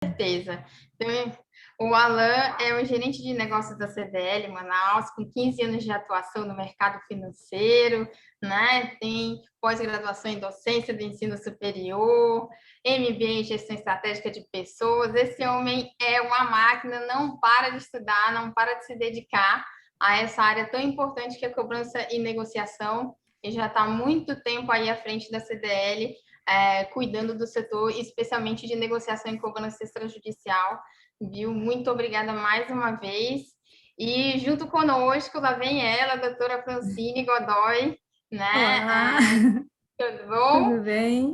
certeza. Então, o Alan é o gerente de negócios da CDL Manaus, com 15 anos de atuação no mercado financeiro, né? Tem pós-graduação em docência do ensino superior, MBA em gestão estratégica de pessoas. Esse homem é uma máquina, não para de estudar, não para de se dedicar a essa área tão importante que é a cobrança e negociação. Ele já está há muito tempo aí à frente da CDL, cuidando do setor, especialmente de negociação e cobrança extrajudicial, viu? Muito obrigada mais uma vez. E junto conosco, lá vem ela, a doutora Francine Godoy, né? Olá, Tudo bom? tudo bem?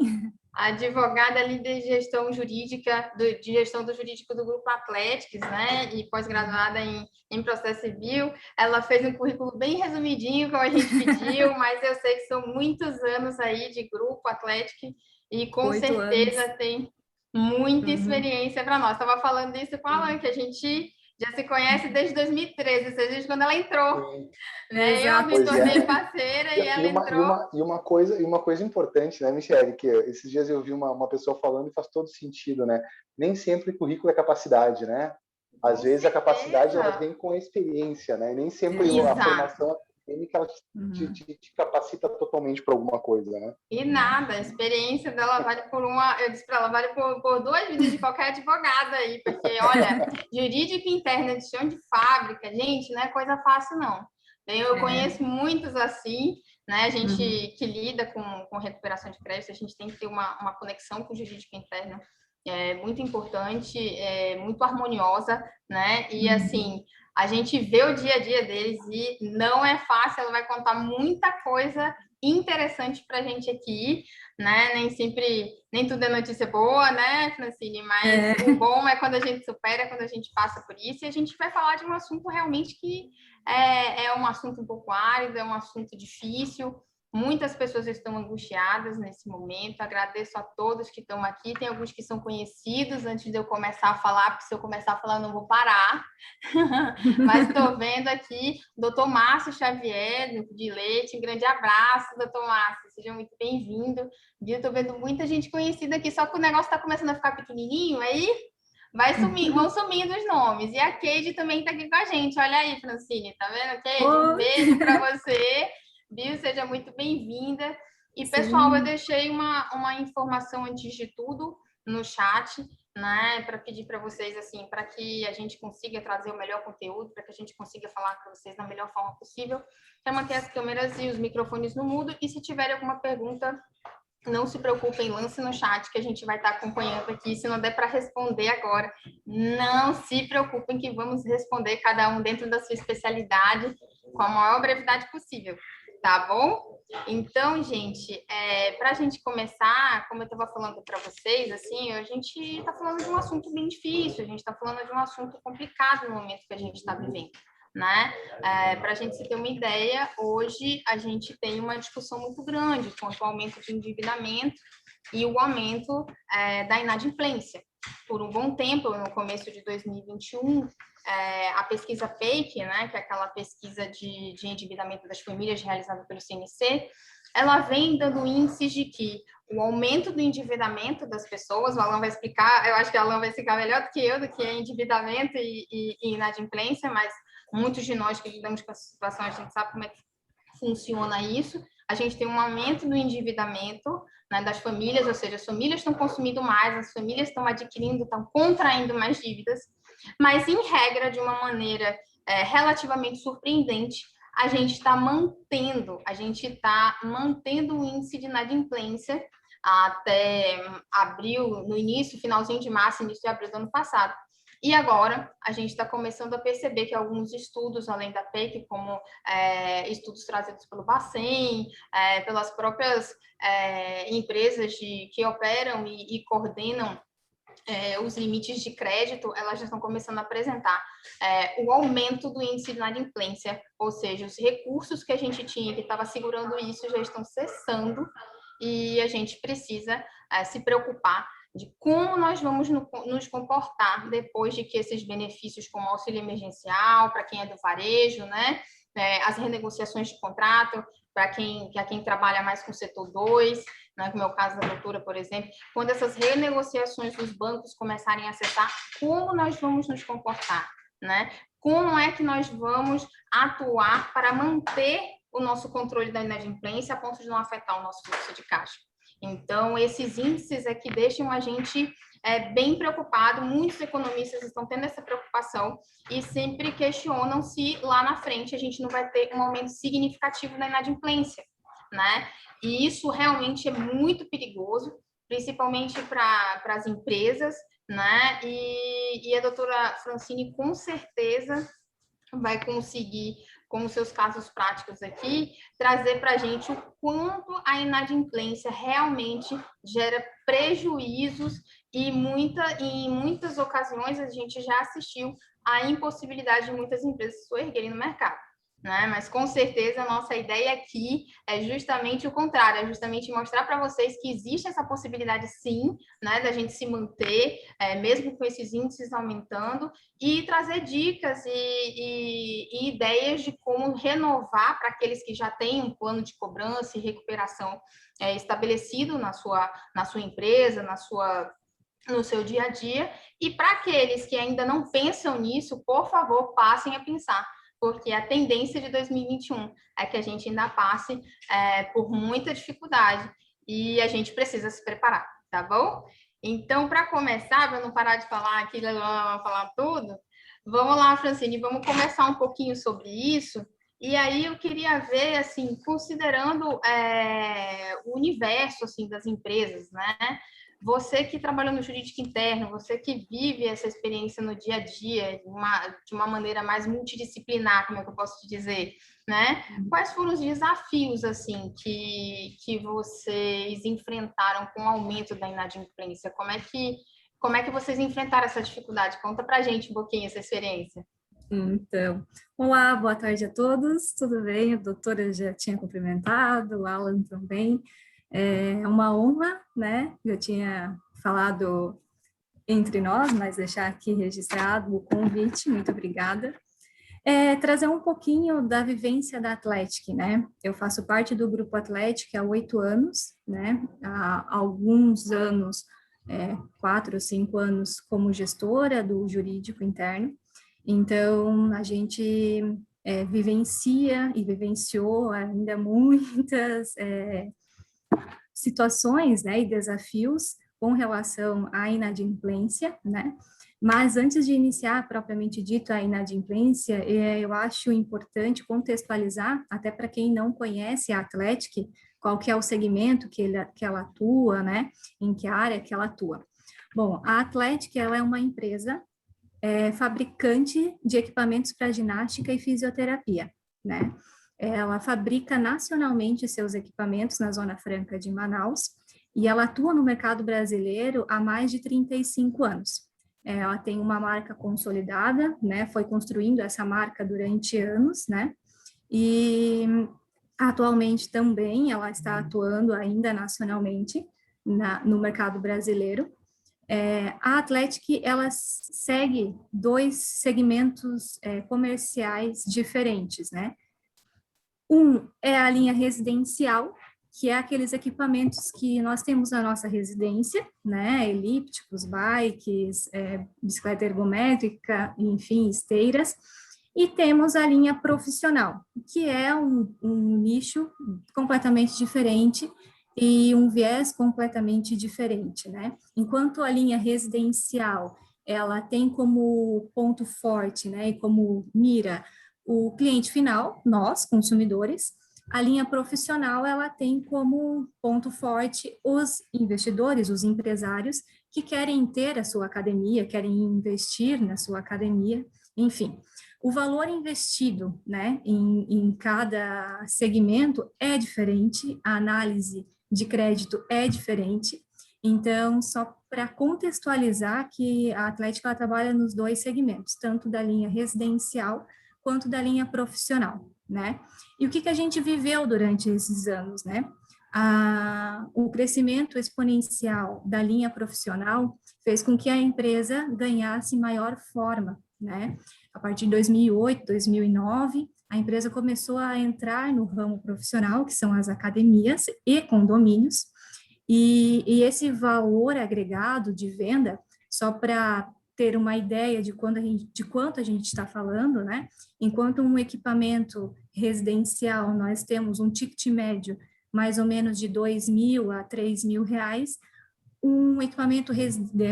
Advogada ali de gestão jurídica, de gestão do jurídico do Grupo Atléticos, né? E pós-graduada em processo civil. Ela fez um currículo bem resumidinho, como a gente pediu, mas eu sei que são muitos anos aí de Grupo Atlético e com 8 anos. certeza tem muita Uhum. experiência para nós. Estava falando isso com a Alan, que a gente já se conhece desde 2013, ou seja, desde quando ela entrou, Sim. né? Eu me Pois tornei é. parceira e E ela uma, e, entrou. uma, e uma coisa importante, né, Michele, que esses dias eu vi uma pessoa falando e faz todo sentido, né? Nem sempre currículo é capacidade, né? Às Com vezes a capacidade ela certeza. vem com a experiência, né? Nem sempre a Exato. Exato. formação acadêmica ela Uhum. te capacita totalmente para alguma coisa, né? E nada, a experiência dela vale por uma, eu disse para ela, vale por 2 vidas de qualquer advogado aí, porque, olha, jurídica interna de chão de fábrica, gente, não é coisa fácil, não. Eu É. conheço muitos assim, né? A gente Uhum. que lida com recuperação de crédito, a gente tem que ter uma conexão com o jurídico interno muito importante, muito harmoniosa, né? E Uhum. assim, a gente vê o dia a dia deles e não é fácil, ela vai contar muita coisa interessante para a gente aqui, né? Nem sempre, nem tudo é notícia boa, né, Francine? Mas É. o bom é quando a gente supera, quando a gente passa por isso, e a gente vai falar de um assunto realmente que é um assunto um pouco árido, é um assunto difícil. Muitas pessoas estão angustiadas nesse momento. Agradeço a todos que estão aqui. Tem alguns que são conhecidos antes de eu começar a falar, porque se eu começar a falar, eu não vou parar. Mas estou vendo aqui o doutor Márcio Xavier, de Leite. Um grande abraço, doutor Márcio. Seja muito bem-vindo. Estou vendo muita gente conhecida aqui, só que o negócio está começando a ficar pequenininho, aí vão sumindo os nomes. E a Keide também está aqui com a gente. Olha aí, Francine, tá vendo, Keide? Um Oi. beijo para você, viu? Seja muito bem-vinda. E, pessoal, eu Sim. deixei uma informação antes de tudo no chat, né, para pedir para vocês, assim, para que a gente consiga trazer o melhor conteúdo, para que a gente consiga falar com vocês da melhor forma possível, é manter as câmeras e os microfones no mudo, e se tiverem alguma pergunta, não se preocupem, lance no chat que a gente vai estar acompanhando aqui. Se não der para responder agora, não se preocupem que vamos responder cada um dentro da sua especialidade com a maior brevidade possível, tá bom? Então, gente, para a gente começar, como eu estava falando para vocês, assim, a gente está falando de um assunto bem difícil, a gente está falando de um assunto complicado no momento que a gente está vivendo, né? Para a gente se ter uma ideia, hoje a gente tem uma discussão muito grande quanto ao aumento do endividamento e o aumento da inadimplência. Por um bom tempo, no começo de 2021, a pesquisa PEIC, né, que é aquela pesquisa de endividamento das famílias realizada pelo CNC, ela vem dando índices de que o aumento do endividamento das pessoas, o Alan vai explicar, eu acho que o Alan vai explicar melhor do que eu, do que é endividamento e inadimplência, mas muitos de nós que lidamos com essa situação, a gente sabe como é que funciona isso. A gente tem um aumento do endividamento, né, das famílias, ou seja, as famílias estão consumindo mais, as famílias estão adquirindo, estão contraindo mais dívidas, mas, em regra, de uma maneira relativamente surpreendente, a gente está mantendo o índice de inadimplência até abril, no início, finalzinho de março, início de abril do ano passado. E agora a gente está começando a perceber que alguns estudos, além da PEC, como estudos trazidos pelo Bacen, pelas próprias empresas que operam e coordenam os limites de crédito, elas já estão começando a apresentar o aumento do índice de inadimplência, ou seja, os recursos que a gente tinha que estava segurando isso já estão cessando e a gente precisa se preocupar de como nós vamos nos comportar depois de que esses benefícios, como auxílio emergencial, para quem é do varejo, né, as renegociações de contrato, para quem trabalha mais com o setor 2, né, como é o caso da doutora, por exemplo, quando essas renegociações dos bancos começarem a cessar, como nós vamos nos comportar, né? Como é que nós vamos atuar para manter o nosso controle da inadimplência a ponto de não afetar o nosso fluxo de caixa? Então, esses índices é que deixam a gente bem preocupado, muitos economistas estão tendo essa preocupação e sempre questionam se lá na frente a gente não vai ter um aumento significativo da inadimplência, né? E isso realmente é muito perigoso, principalmente para as empresas, né? E a doutora Francine, com certeza, vai conseguir, com os seus casos práticos aqui, trazer para a gente o quanto a inadimplência realmente gera prejuízos e em muitas ocasiões a gente já assistiu à impossibilidade de muitas empresas se erguerem no mercado. Né? Mas com certeza a nossa ideia aqui é justamente o contrário, é justamente mostrar para vocês que existe essa possibilidade sim, né, da gente se manter, mesmo com esses índices aumentando, e trazer dicas e ideias de como renovar para aqueles que já têm um plano de cobrança e recuperação estabelecido na sua empresa, no seu dia a dia, e para aqueles que ainda não pensam nisso, por favor, passem a pensar, porque a tendência de 2021 é que a gente ainda passe por muita dificuldade e a gente precisa se preparar, tá bom? Então, para começar, para não parar de falar aqui, falar tudo, vamos lá, Francine, vamos começar um pouquinho sobre isso. E aí eu queria ver, assim, considerando o universo assim das empresas, né? Você que trabalha no jurídico interno, você que vive essa experiência no dia a dia, de uma maneira mais multidisciplinar, como é que eu posso te dizer, né? Quais foram os desafios, assim, que vocês enfrentaram com o aumento da inadimplência? Como é que vocês enfrentaram essa dificuldade? Conta pra gente um pouquinho essa experiência. Então, olá, boa tarde a todos, tudo bem? A doutora já tinha cumprimentado, o Alan também. É uma honra, né? Eu tinha falado entre nós, mas deixar aqui registrado o convite, muito obrigada. Trazer um pouquinho da vivência da Atlética, né? Eu faço parte do Grupo Atlética há 8 anos, né? Há alguns anos, 4 ou 5 anos como gestora do jurídico interno. Então, a gente vivencia e vivenciou ainda muitas situações, né, e desafios com relação à inadimplência, né? Mas antes de iniciar propriamente dito a inadimplência, eu acho importante contextualizar, até para quem não conhece a Atlética, qual que é o segmento que ela atua, né? Em que área que ela atua. Bom, a Atlética, ela é uma empresa fabricante de equipamentos para ginástica e fisioterapia, né? Ela fabrica nacionalmente seus equipamentos na Zona Franca de Manaus e ela atua no mercado brasileiro há mais de 35 anos. Ela tem uma marca consolidada, né? Foi construindo essa marca durante anos, né? E atualmente também ela está atuando ainda nacionalmente no mercado brasileiro. A Atlética, ela segue 2 segmentos comerciais diferentes, né? Um é a linha residencial, que é aqueles equipamentos que nós temos na nossa residência, né? Elípticos, bikes, bicicleta ergométrica, enfim, esteiras. E temos a linha profissional, que é um nicho completamente diferente e um viés completamente diferente, né? Enquanto a linha residencial, ela tem como ponto forte, né, e como mira o cliente final, nós, consumidores, a linha profissional, ela tem como ponto forte os investidores, os empresários que querem ter a sua academia, querem investir na sua academia, enfim. O valor investido, né, em cada segmento é diferente, a análise de crédito é diferente. Então, só para contextualizar que a Atlética ela trabalha nos 2 segmentos, tanto da linha residencial quanto da linha profissional, né? E o que a gente viveu durante esses anos, né? O crescimento exponencial da linha profissional fez com que a empresa ganhasse maior forma, né? A partir de 2008, 2009, a empresa começou a entrar no ramo profissional, que são as academias e condomínios, E esse valor agregado de venda, só para ter uma ideia de quanto a gente está falando, né? Enquanto um equipamento residencial, nós temos um ticket médio mais ou menos de 2.000 a 3.000 reais, um equipamento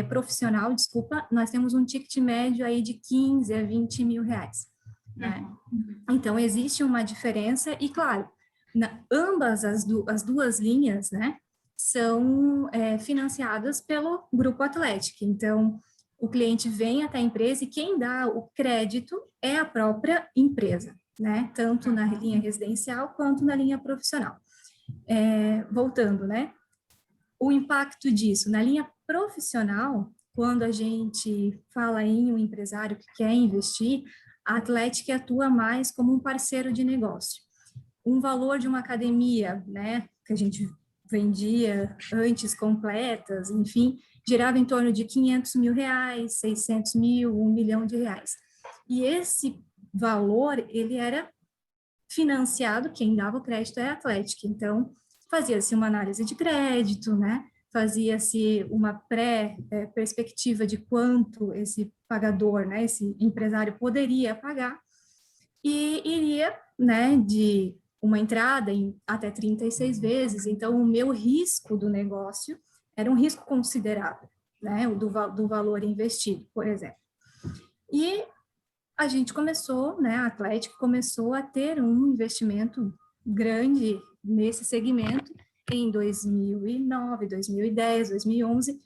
profissional, desculpa, nós temos um ticket médio aí de 15 a 20 mil reais, né? Então, existe uma diferença e, claro, ambas as duas linhas, né, são financiadas pelo Grupo Atlético. Então, o cliente vem até a empresa e quem dá o crédito é a própria empresa, né, tanto na linha residencial quanto na linha profissional. Voltando, né, o impacto disso na linha profissional, quando a gente fala em um empresário que quer investir, a Atlética atua mais como um parceiro de negócio. Um valor de uma academia, né, que a gente vendia antes completas, enfim, girava em torno de 500 mil reais, 600 mil, 1 milhão de reais. E esse valor, ele era financiado, quem dava o crédito é a Atlética. Então, fazia-se uma análise de crédito, né? Fazia-se uma pré-perspectiva de quanto esse pagador, né, esse empresário poderia pagar e iria, né, de uma entrada em até 36 vezes. Então, o meu risco do negócio era um risco considerável, né, do valor investido, por exemplo. E a gente começou, né, a Atlético começou a ter um investimento grande nesse segmento em 2009, 2010, 2011.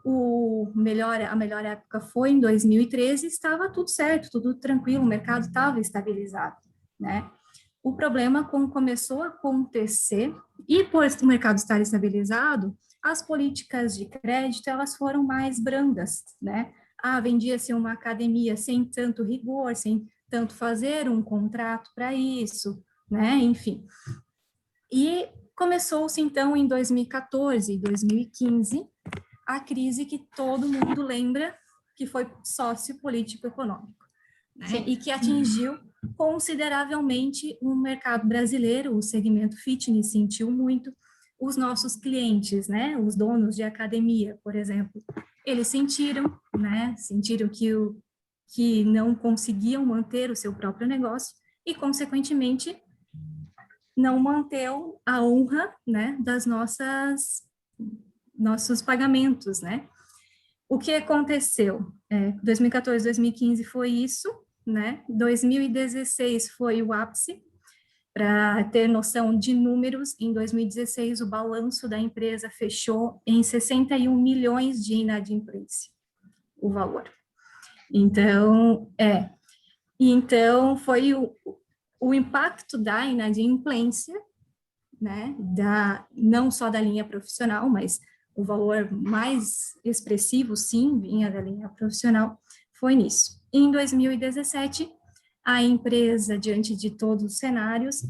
A melhor época foi em 2013, estava tudo certo, tudo tranquilo, o mercado estava estabilizado, né? O problema começou a acontecer, e por o mercado estar estabilizado, as políticas de crédito, elas foram mais brandas, né? Vendia-se uma academia sem tanto rigor, sem tanto fazer um contrato para isso, né? Enfim. E começou-se, então, em 2014 e 2015, a crise que todo mundo lembra, que foi sociopolítico-econômico, né? E que atingiu consideravelmente o mercado brasileiro, o segmento fitness sentiu muito, os nossos clientes, né, os donos de academia, por exemplo, eles sentiram, né, sentiram que não conseguiam manter o seu próprio negócio e, consequentemente, não manteu a honra, né, das nossos pagamentos, né? O que aconteceu? 2014, 2015 foi isso, né? 2016 foi o ápice. Para ter noção de números, em 2016 o balanço da empresa fechou em 61 milhões de inadimplência, o valor. Então, foi o impacto da inadimplência, né? Não só da linha profissional, mas o valor mais expressivo, sim, vinha da linha profissional, foi nisso. Em 2017, a empresa, diante de todos os cenários,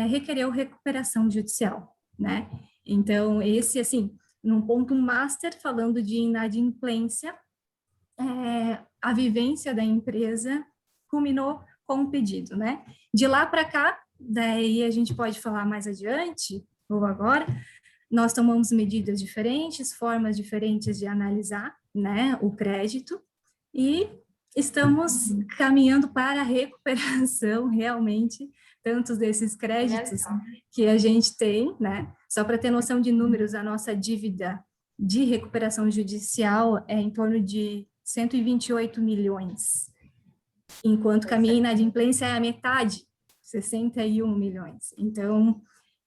requereu recuperação judicial, né? Então, esse, assim, num ponto master, falando de inadimplência, a vivência da empresa culminou com o pedido, né? De lá para cá, daí a gente pode falar mais adiante, ou agora, nós tomamos medidas diferentes, formas diferentes de analisar, né, o crédito, e estamos caminhando para a recuperação, realmente, tantos desses créditos que a gente tem, né, só para ter noção de números, a nossa dívida de recuperação judicial é em torno de 128 milhões, enquanto que a minha inadimplência é a metade, 61 milhões. Então,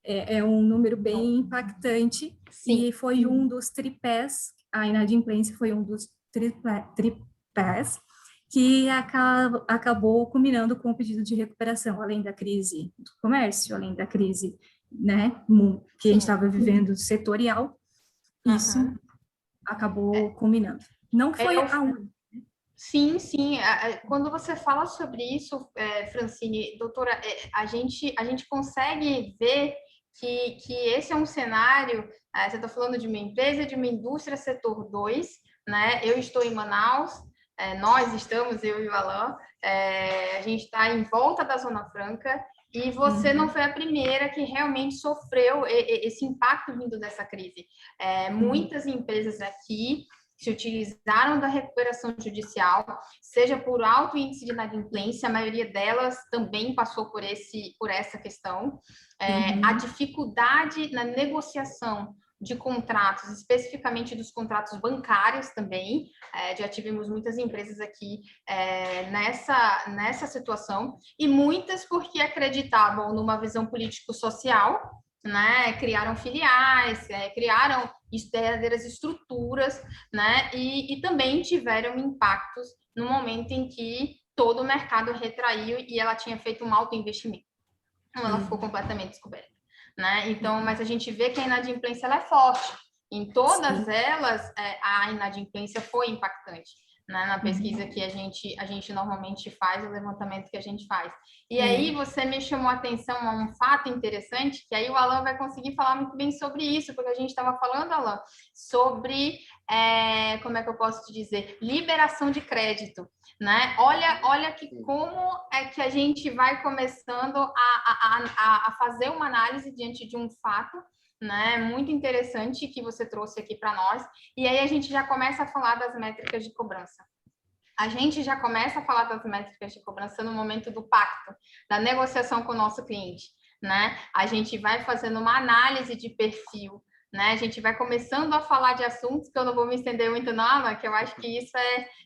é um número bem impactante. Sim. E foi um dos tripés, a inadimplência foi um dos tripés que acabou culminando com o pedido de recuperação, além da crise do comércio, além da crise, né, que a gente estava vivendo setorial, isso acabou culminando. Não foi a única. Sim, sim. Quando você fala sobre isso, Francine, doutora, a gente consegue ver que esse é um cenário, você está falando de uma empresa, de uma indústria setor 2, né? Eu estou em Manaus, nós estamos, eu e o Alain, a gente está em volta da Zona Franca, E você não foi a primeira que realmente sofreu esse impacto vindo dessa crise. Muitas empresas aqui se utilizaram da recuperação judicial, seja por alto índice de inadimplência, a maioria delas também passou por essa questão. A dificuldade na negociação de contratos, especificamente dos contratos bancários também, já tivemos muitas empresas aqui nessa situação, e muitas porque acreditavam numa visão político-social, né? Criaram filiais, criaram verdadeiras estruturas, né? E também tiveram impactos no momento em que todo o mercado retraiu e ela tinha feito um alto investimento. Então, ela ficou completamente descoberta, né? Então, mas a gente vê que a inadimplência ela é forte. Em todas elas, a inadimplência foi impactante, né? Na pesquisa que a gente normalmente faz, o levantamento que a gente faz. E aí você me chamou a atenção a um fato interessante, que aí o Alan vai conseguir falar muito bem sobre isso, porque a gente estava falando, Alan, sobre, como é que eu posso te dizer, liberação de crédito, né? Olha que como é que a gente vai começando a fazer uma análise diante de um fato, né? Muito interessante que você trouxe aqui para nós. E aí a gente já começa a falar das métricas de cobrança. A gente já começa a falar das métricas de cobrança no momento do pacto, da negociação com o nosso cliente, né? A gente vai fazendo uma análise de perfil, né? A gente vai começando a falar de assuntos que eu não vou me estender muito não, Ana, que eu acho que isso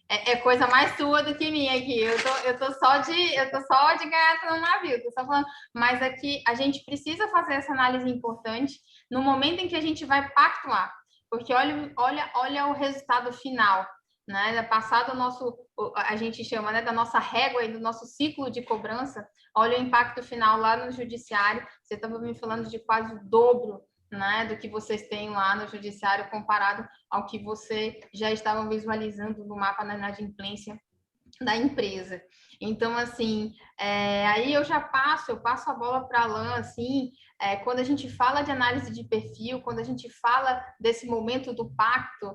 é coisa mais sua do que minha aqui. Eu tô só de gaiato no navio, tô só falando, mas aqui a gente precisa fazer essa análise importante no momento em que a gente vai pactuar, porque olha o resultado final, né? Passado o nosso, a gente chama, né, da nossa régua e do nosso ciclo de cobrança, olha o impacto final lá no judiciário. Você estava me falando de quase o dobro, né, do que vocês têm lá no judiciário comparado ao que você já estavam visualizando no mapa da inadimplência da empresa. Então, assim, aí eu passo a bola para a Alan, assim, quando a gente fala de análise de perfil, quando a gente fala desse momento do pacto,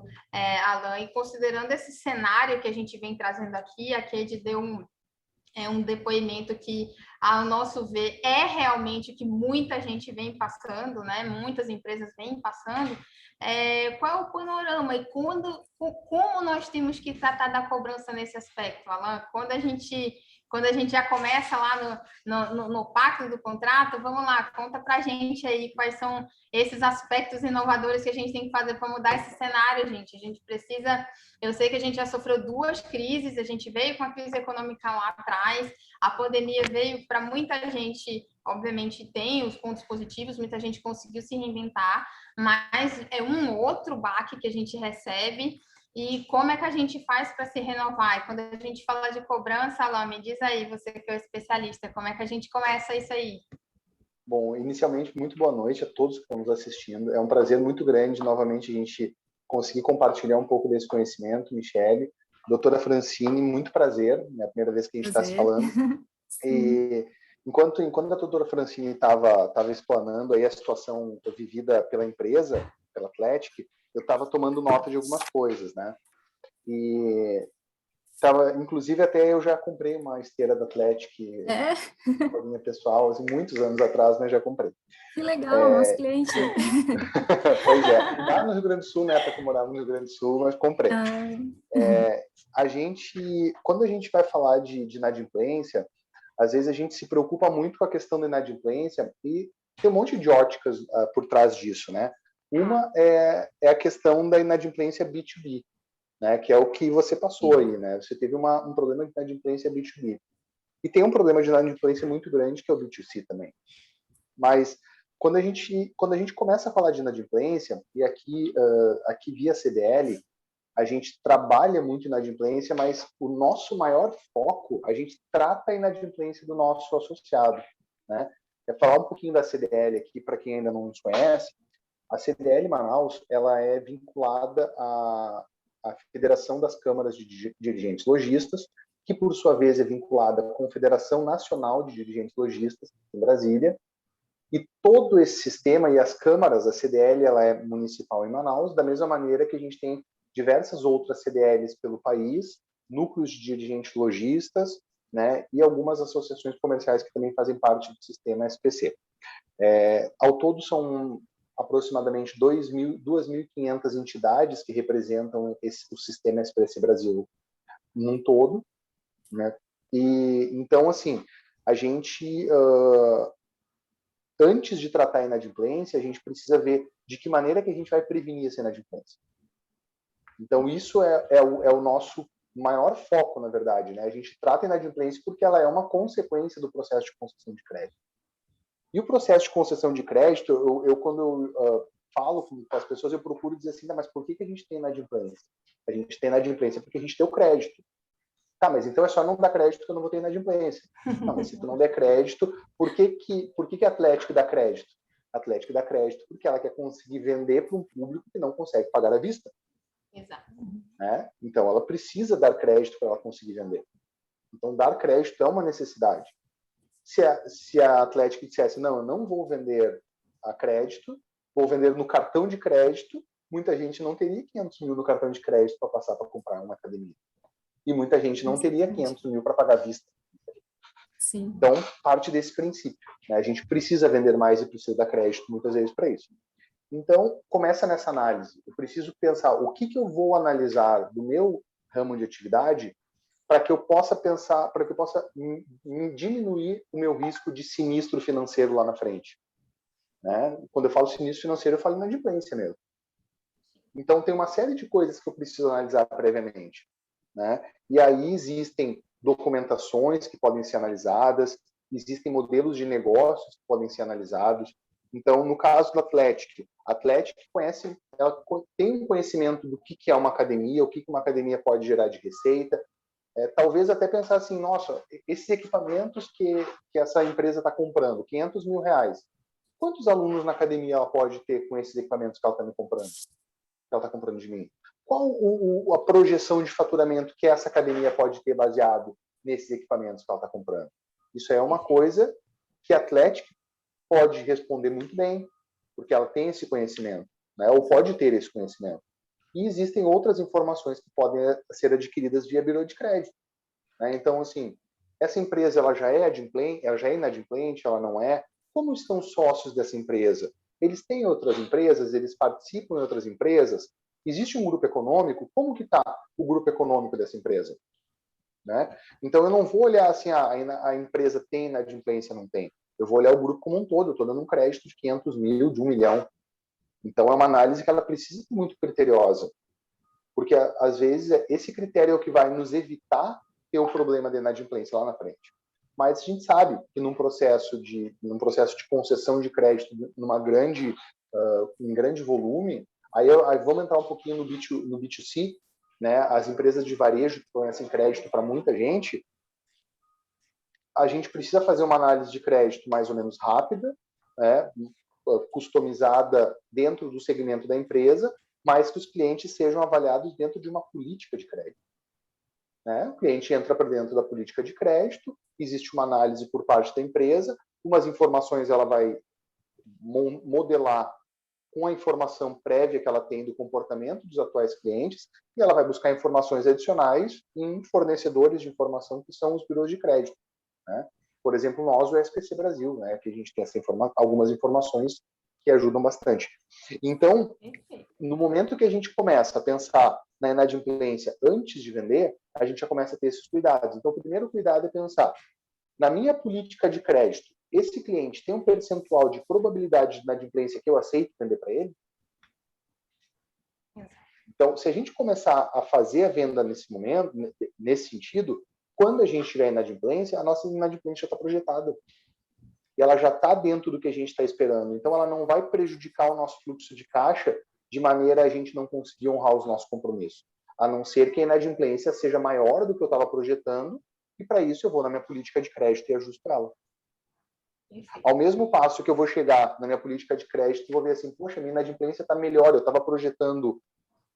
Alan, e considerando esse cenário que a gente vem trazendo aqui, a Kade deu um depoimento que, ao nosso ver, é realmente o que muita gente vem passando, né? Muitas empresas vêm passando. Qual é o panorama e como nós temos que tratar da cobrança nesse aspecto, Alan? Quando a gente já começa lá no pacto do contrato, vamos lá, conta para a gente aí quais são esses aspectos inovadores que a gente tem que fazer para mudar esse cenário, gente. A gente precisa... Eu sei que a gente já sofreu 2 crises, a gente veio com a crise econômica lá atrás, a pandemia veio para muita gente, obviamente tem os pontos positivos, muita gente conseguiu se reinventar, mas é um outro baque que a gente recebe. E como é que a gente faz para se renovar? E quando a gente fala de cobrança, Alain, me diz aí, você que é o especialista, como é que a gente começa isso aí? Bom, inicialmente, muito boa noite a todos que estão nos assistindo. É um prazer muito grande, novamente, a gente conseguir compartilhar um pouco desse conhecimento, Michele. Doutora Francine, muito prazer, é a primeira vez que a gente está se falando. E enquanto a doutora Francine estava explanando aí a situação vivida pela empresa, pela Atlético, eu estava tomando nota de algumas coisas, né? E inclusive até eu já comprei uma esteira da Atlético, para minha pessoal, assim, muitos anos atrás, mas já comprei. Que legal, nosso cliente. Pois é, lá no Rio Grande do Sul, na época que eu morava no Rio Grande do Sul, mas comprei. Quando a gente vai falar de inadimplência, às vezes a gente se preocupa muito com a questão da inadimplência e tem um monte de óticas por trás disso, né? Uma é a questão da inadimplência B2B, né? Que é o que você passou aí, né? Você teve um problema de inadimplência B2B. E tem um problema de inadimplência muito grande, que é o B2C também. Mas quando a gente começa a falar de inadimplência, e aqui via CDL, a gente trabalha muito inadimplência, mas o nosso maior foco, a gente trata a inadimplência do nosso associado, né? É falar um pouquinho da CDL aqui, para quem ainda não nos conhece. A CDL Manaus, ela é vinculada à Federação das Câmaras de Dirigentes Lojistas, que, por sua vez, é vinculada à Confederação Nacional de Dirigentes Lojistas, em Brasília. E todo esse sistema e as câmaras, a CDL, ela é municipal em Manaus, da mesma maneira que a gente tem diversas outras CDLs pelo país, núcleos de dirigentes lojistas, né, e algumas associações comerciais que também fazem parte do sistema SPC. Ao todo, são aproximadamente 2.500 entidades que representam o sistema SPC Brasil num todo, né? E então, assim, a gente antes de tratar a inadimplência, a gente precisa ver de que maneira que a gente vai prevenir essa inadimplência. Então, isso é o nosso maior foco, na verdade, né? A gente trata a inadimplência porque ela é uma consequência do processo de concessão de crédito. E o processo de concessão de crédito, quando eu falo com as pessoas, eu procuro dizer assim, mas por que a gente tem inadimplência? A gente tem inadimplência porque a gente tem o crédito. Tá, mas então é só não dar crédito que eu não vou ter inadimplência. Não, mas se tu não der crédito, por que a Atlético dá crédito? A Atlético dá crédito porque ela quer conseguir vender para um público que não consegue pagar à vista. Exato. Né? Então, ela precisa dar crédito para ela conseguir vender. Então, dar crédito é uma necessidade. Se a Atlético dissesse, não, eu não vou vender a crédito, vou vender no cartão de crédito, muita gente não teria 500 mil no cartão de crédito para passar para comprar uma academia. E muita gente não teria 500 mil para pagar à vista. Sim. Então, parte desse princípio. Né? A gente precisa vender mais e precisa dar crédito muitas vezes para isso. Então, começa nessa análise. Eu preciso pensar o que eu vou analisar do meu ramo de atividade para que eu possa pensar, para que eu possa diminuir o meu risco de sinistro financeiro lá na frente. Né? Quando eu falo sinistro financeiro, eu falo inadimplência mesmo. Então, tem uma série de coisas que eu preciso analisar previamente. Né? E aí existem documentações que podem ser analisadas, existem modelos de negócios que podem ser analisados. Então, no caso do Atlético, a Atlético ela tem um conhecimento do que é uma academia, o que uma academia pode gerar de receita. Talvez até pensar assim, nossa, esses equipamentos que essa empresa está comprando, 500 mil reais, quantos alunos na academia ela pode ter com esses equipamentos que ela está me comprando? Que ela está comprando de mim? Qual a projeção de faturamento que essa academia pode ter baseado nesses equipamentos que ela está comprando? Isso é uma coisa que a Atlético pode responder muito bem, porque ela tem esse conhecimento, né? Ou pode ter esse conhecimento. E existem outras informações que podem ser adquiridas via birô de crédito. Né? Então, assim, essa empresa ela já é inadimplente, ela não é? Como estão os sócios dessa empresa? Eles têm outras empresas? Eles participam em outras empresas? Existe um grupo econômico? Como que está o grupo econômico dessa empresa? Né? Então, eu não vou olhar assim, a empresa tem inadimplência, não tem. Eu vou olhar o grupo como um todo. Eu estou dando um crédito de 500 mil, de 1 milhão. Então, é uma análise que ela precisa ser muito criteriosa. Porque, às vezes, esse critério é o que vai nos evitar ter o problema de inadimplência lá na frente. Mas a gente sabe que num processo de concessão de crédito em grande volume, aí vamos entrar um pouquinho no B2C, né? As empresas de varejo que fornecem crédito para muita gente, a gente precisa fazer uma análise de crédito mais ou menos rápida, né? Customizada dentro do segmento da empresa, mas que os clientes sejam avaliados dentro de uma política de crédito. Né? O cliente entra para dentro da política de crédito, existe uma análise por parte da empresa, umas informações ela vai modelar com a informação prévia que ela tem do comportamento dos atuais clientes, e ela vai buscar informações adicionais em fornecedores de informação que são os birôs de crédito. Né? Por exemplo, nós, o SPC Brasil, né, que a gente tem algumas informações que ajudam bastante. Então, no momento que a gente começa a pensar na inadimplência antes de vender, a gente já começa a ter esses cuidados. Então, o primeiro cuidado é pensar, na minha política de crédito, esse cliente tem um percentual de probabilidade de inadimplência que eu aceito vender para ele? Então, se a gente começar a fazer a venda nesse momento, nesse sentido, quando a gente tiver inadimplência, a nossa inadimplência já está projetada. E ela já está dentro do que a gente está esperando. Então, ela não vai prejudicar o nosso fluxo de caixa de maneira a gente não conseguir honrar os nossos compromissos. A não ser que a inadimplência seja maior do que eu estava projetando, e para isso eu vou na minha política de crédito e ajusto ela. Ao mesmo passo que eu vou chegar na minha política de crédito e vou ver assim, poxa, minha inadimplência está melhor, eu estava projetando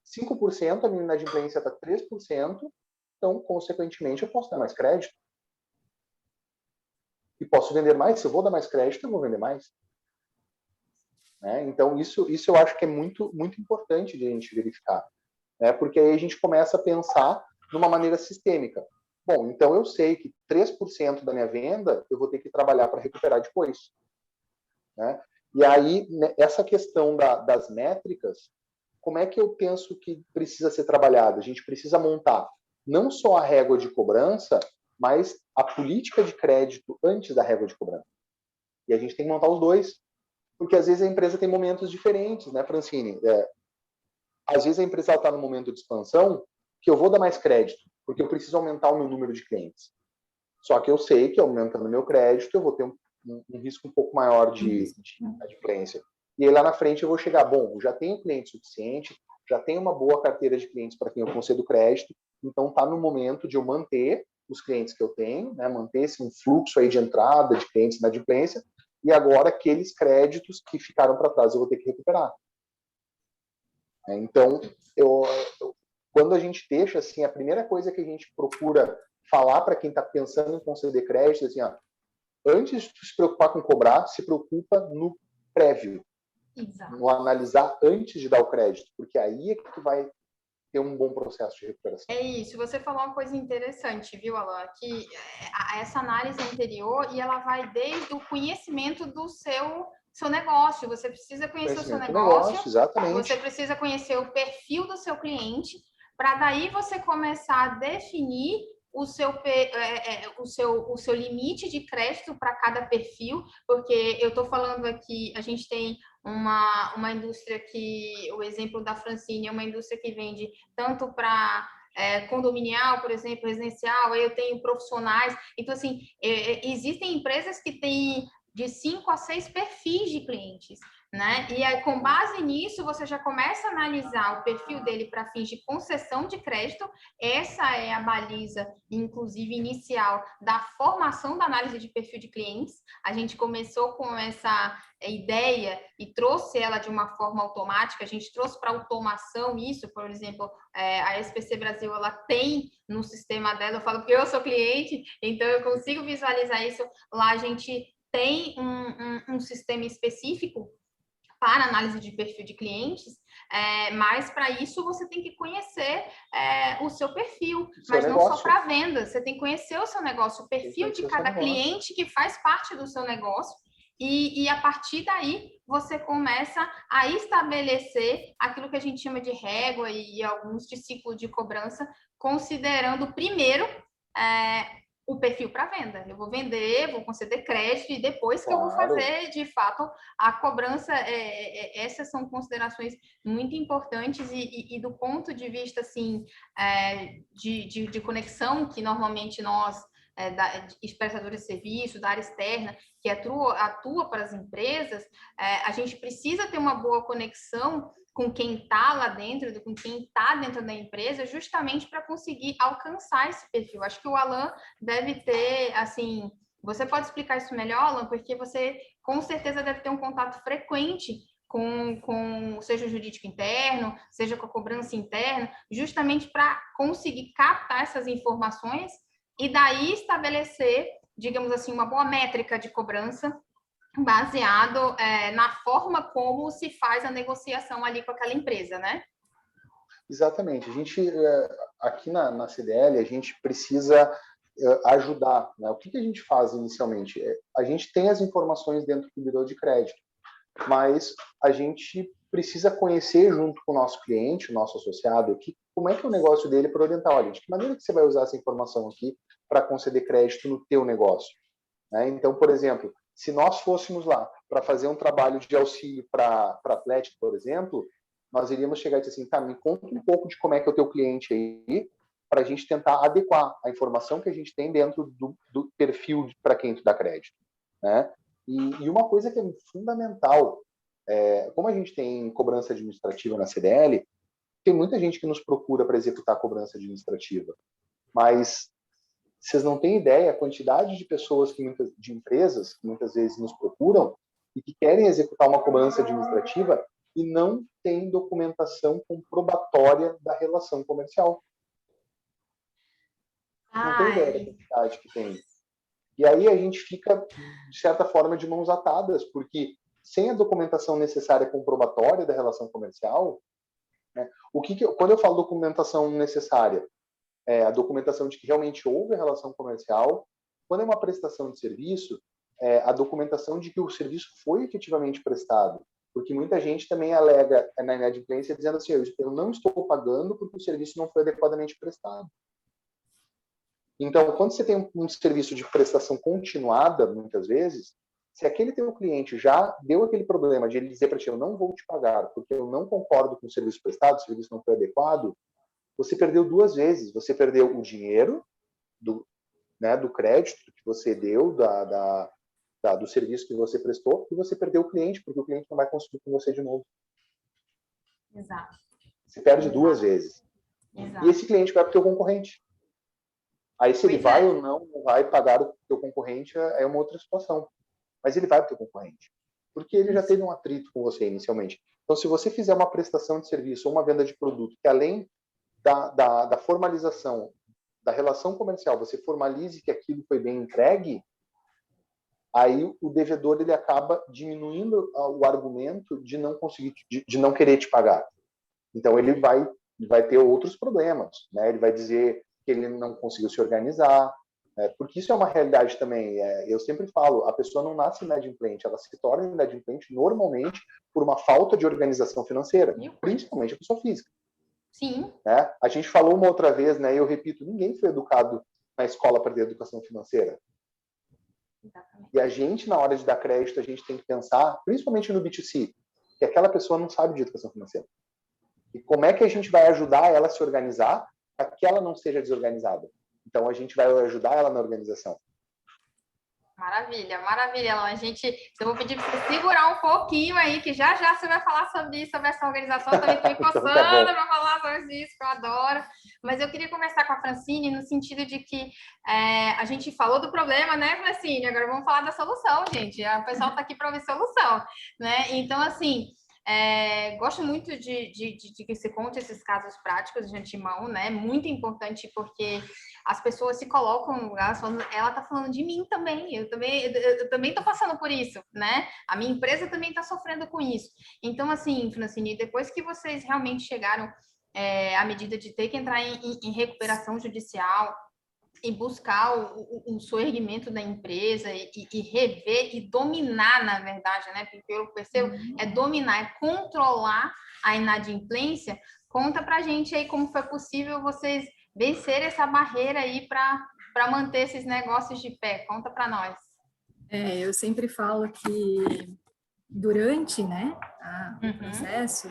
5%, a minha inadimplência está 3%, então, consequentemente, eu posso dar mais crédito. E posso vender mais. Se eu vou dar mais crédito, eu vou vender mais. Né? Então, isso eu acho que é muito, muito importante de a gente verificar. Né? Porque aí a gente começa a pensar de uma maneira sistêmica. Bom, então eu sei que 3% da minha venda eu vou ter que trabalhar para recuperar depois, né? E aí, essa questão das métricas, como é que eu penso que precisa ser trabalhada? A gente precisa montar não só a régua de cobrança, mas a política de crédito antes da régua de cobrança. E a gente tem que montar os dois, porque às vezes a empresa tem momentos diferentes, né, Francine? Às vezes a empresa está no momento de expansão que eu vou dar mais crédito, porque eu preciso aumentar o meu número de clientes. Só que eu sei que aumentando o meu crédito, eu vou ter um risco um pouco maior de adimplência. E aí lá na frente eu vou chegar, bom, eu já tenho cliente suficiente, já tenho uma boa carteira de clientes para quem eu concedo crédito, então está no momento de eu manter os clientes que eu tenho, né, manter um fluxo aí de entrada de clientes na adimplência, e agora aqueles créditos que ficaram para trás eu vou ter que recuperar. Então, quando a gente deixa assim, a primeira coisa que a gente procura falar para quem está pensando em conceder crédito, assim, ó, antes de se preocupar com cobrar, se preocupa no prévio, Exato. no analisar antes de dar o crédito, porque aí é que tu vai ter um bom processo de recuperação. É isso, você falou uma coisa interessante, viu, Alan? Que essa análise anterior, e ela vai desde o conhecimento do seu negócio. Você precisa conhecer o seu negócio, exatamente. Você precisa conhecer o perfil do seu cliente, para daí você começar a definir o seu limite de crédito para cada perfil, porque eu estou falando aqui, a gente tem uma indústria que, o exemplo da Francine, é uma indústria que vende tanto para condominial, por exemplo, residencial, aí eu tenho profissionais. Então, assim, existem empresas que têm de 5 a 6 perfis de clientes, né? E aí, com base nisso, você já começa a analisar o perfil dele para fins de concessão de crédito. Essa é a baliza, inclusive, inicial da formação da análise de perfil de clientes. A gente começou com essa ideia e trouxe ela de uma forma automática, a gente trouxe para automação isso, por exemplo, a SPC Brasil, ela tem no sistema dela, eu falo que eu sou cliente, então eu consigo visualizar isso, lá a gente tem um sistema específico para análise de perfil de clientes, mas para isso você tem que conhecer o seu perfil, mas não só para venda, você tem que conhecer o seu negócio, o perfil de cada cliente que faz parte do seu negócio, e a partir daí você começa a estabelecer aquilo que a gente chama de régua e alguns de ciclo de cobrança, considerando primeiro o perfil para venda. Eu vou vender, vou conceder crédito e depois que eu vou fazer, de fato, a cobrança. Essas são considerações muito importantes e do ponto de vista, assim, de conexão que normalmente nós, prestadores de serviço, da área externa, que atua para as empresas, a gente precisa ter uma boa conexão com quem está lá dentro, com quem está dentro da empresa, justamente para conseguir alcançar esse perfil. Acho que o Alan deve ter, assim, você pode explicar isso melhor, Alan, porque você com certeza deve ter um contato frequente com seja o jurídico interno, seja com a cobrança interna, justamente para conseguir captar essas informações e daí estabelecer, digamos assim, uma boa métrica de cobrança baseado na forma como se faz a negociação ali com aquela empresa, né? Exatamente. A gente, aqui na CDL, a gente precisa ajudar, né? O que a gente faz inicialmente? A gente tem as informações dentro do Bureau de Crédito, mas a gente precisa conhecer junto com o nosso cliente, o nosso associado aqui, como é que é o negócio dele para orientar, olha, de que maneira que você vai usar essa informação aqui para conceder crédito no teu negócio, né? Então, por exemplo, se nós fôssemos lá para fazer um trabalho de auxílio para Atlético, por exemplo, nós iríamos chegar e dizer assim, tá, me conta um pouco de como é que é o teu cliente aí, para a gente tentar adequar a informação que a gente tem dentro do perfil para quem tu dá crédito, né? E uma coisa que é fundamental, como a gente tem cobrança administrativa na CDL, tem muita gente que nos procura para executar a cobrança administrativa, mas vocês não têm ideia a quantidade de pessoas, de empresas, que muitas vezes nos procuram e que querem executar uma cobrança administrativa e não tem documentação comprobatória da relação comercial. Não tem ideia da quantidade que tem. E aí a gente fica, de certa forma, de mãos atadas, porque sem a documentação necessária comprobatória da relação comercial, né, quando eu falo documentação necessária, a documentação de que realmente houve a relação comercial. Quando é uma prestação de serviço, a documentação de que o serviço foi efetivamente prestado. Porque muita gente também alega na inadimplência dizendo assim, eu não estou pagando porque o serviço não foi adequadamente prestado. Então, quando você tem um serviço de prestação continuada, muitas vezes, se aquele teu cliente já deu aquele problema de ele dizer para ti, eu não vou te pagar porque eu não concordo com o serviço prestado, o serviço não foi adequado, você perdeu duas vezes. Você perdeu o dinheiro do crédito que você deu, do serviço que você prestou, e você perdeu o cliente, porque o cliente não vai conseguir com você de novo. Exato. Você perde duas vezes. Exato. E esse cliente vai para o teu concorrente. Aí se ele vai ou não vai pagar o teu concorrente é uma outra situação. Mas ele vai para o teu concorrente. Porque ele já teve um atrito com você inicialmente. Então, se você fizer uma prestação de serviço ou uma venda de produto que além da formalização da relação comercial, você formalize que aquilo foi bem entregue, aí o devedor ele acaba diminuindo o argumento de não conseguir, de não querer te pagar. Então ele vai ter outros problemas, né? Ele vai dizer que ele não conseguiu se organizar, porque isso é uma realidade também. Eu sempre falo, a pessoa não nasce inadimplente, ela se torna inadimplente normalmente por uma falta de organização financeira, principalmente a pessoa física. Sim. Né? A gente falou uma outra vez, né? E eu repito, ninguém foi educado na escola para ter educação financeira. Exatamente. E a gente, na hora de dar crédito, a gente tem que pensar, principalmente no B2C, que aquela pessoa não sabe de educação financeira. E como é que a gente vai ajudar ela a se organizar para que ela não seja desorganizada? Então, a gente vai ajudar ela na organização. Maravilha, maravilha, Alan. Eu vou pedir para você segurar um pouquinho aí, que já já você vai falar sobre isso, sobre essa organização. Eu também estou me coçando para falar sobre isso, que eu adoro. Mas eu queria conversar com a Francine no sentido de que a gente falou do problema, né, Francine? Agora vamos falar da solução, gente. O pessoal está aqui para ouvir solução, né? Então, assim, gosto muito de que você conte esses casos práticos de antemão, né? Muito importante porque as pessoas se colocam no lugar, falando, ela está falando de mim também, eu também estou passando por isso, né? A minha empresa também está sofrendo com isso. Então, assim, Francine, depois que vocês realmente chegaram à medida de ter que entrar em recuperação judicial e buscar o soerguimento da empresa e rever e dominar, na verdade, né? Porque eu percebo, dominar, é controlar a inadimplência. Conta pra gente aí como foi possível vocês vencer essa barreira aí para manter esses negócios de pé. Conta para nós. Eu sempre falo que durante, né, o processo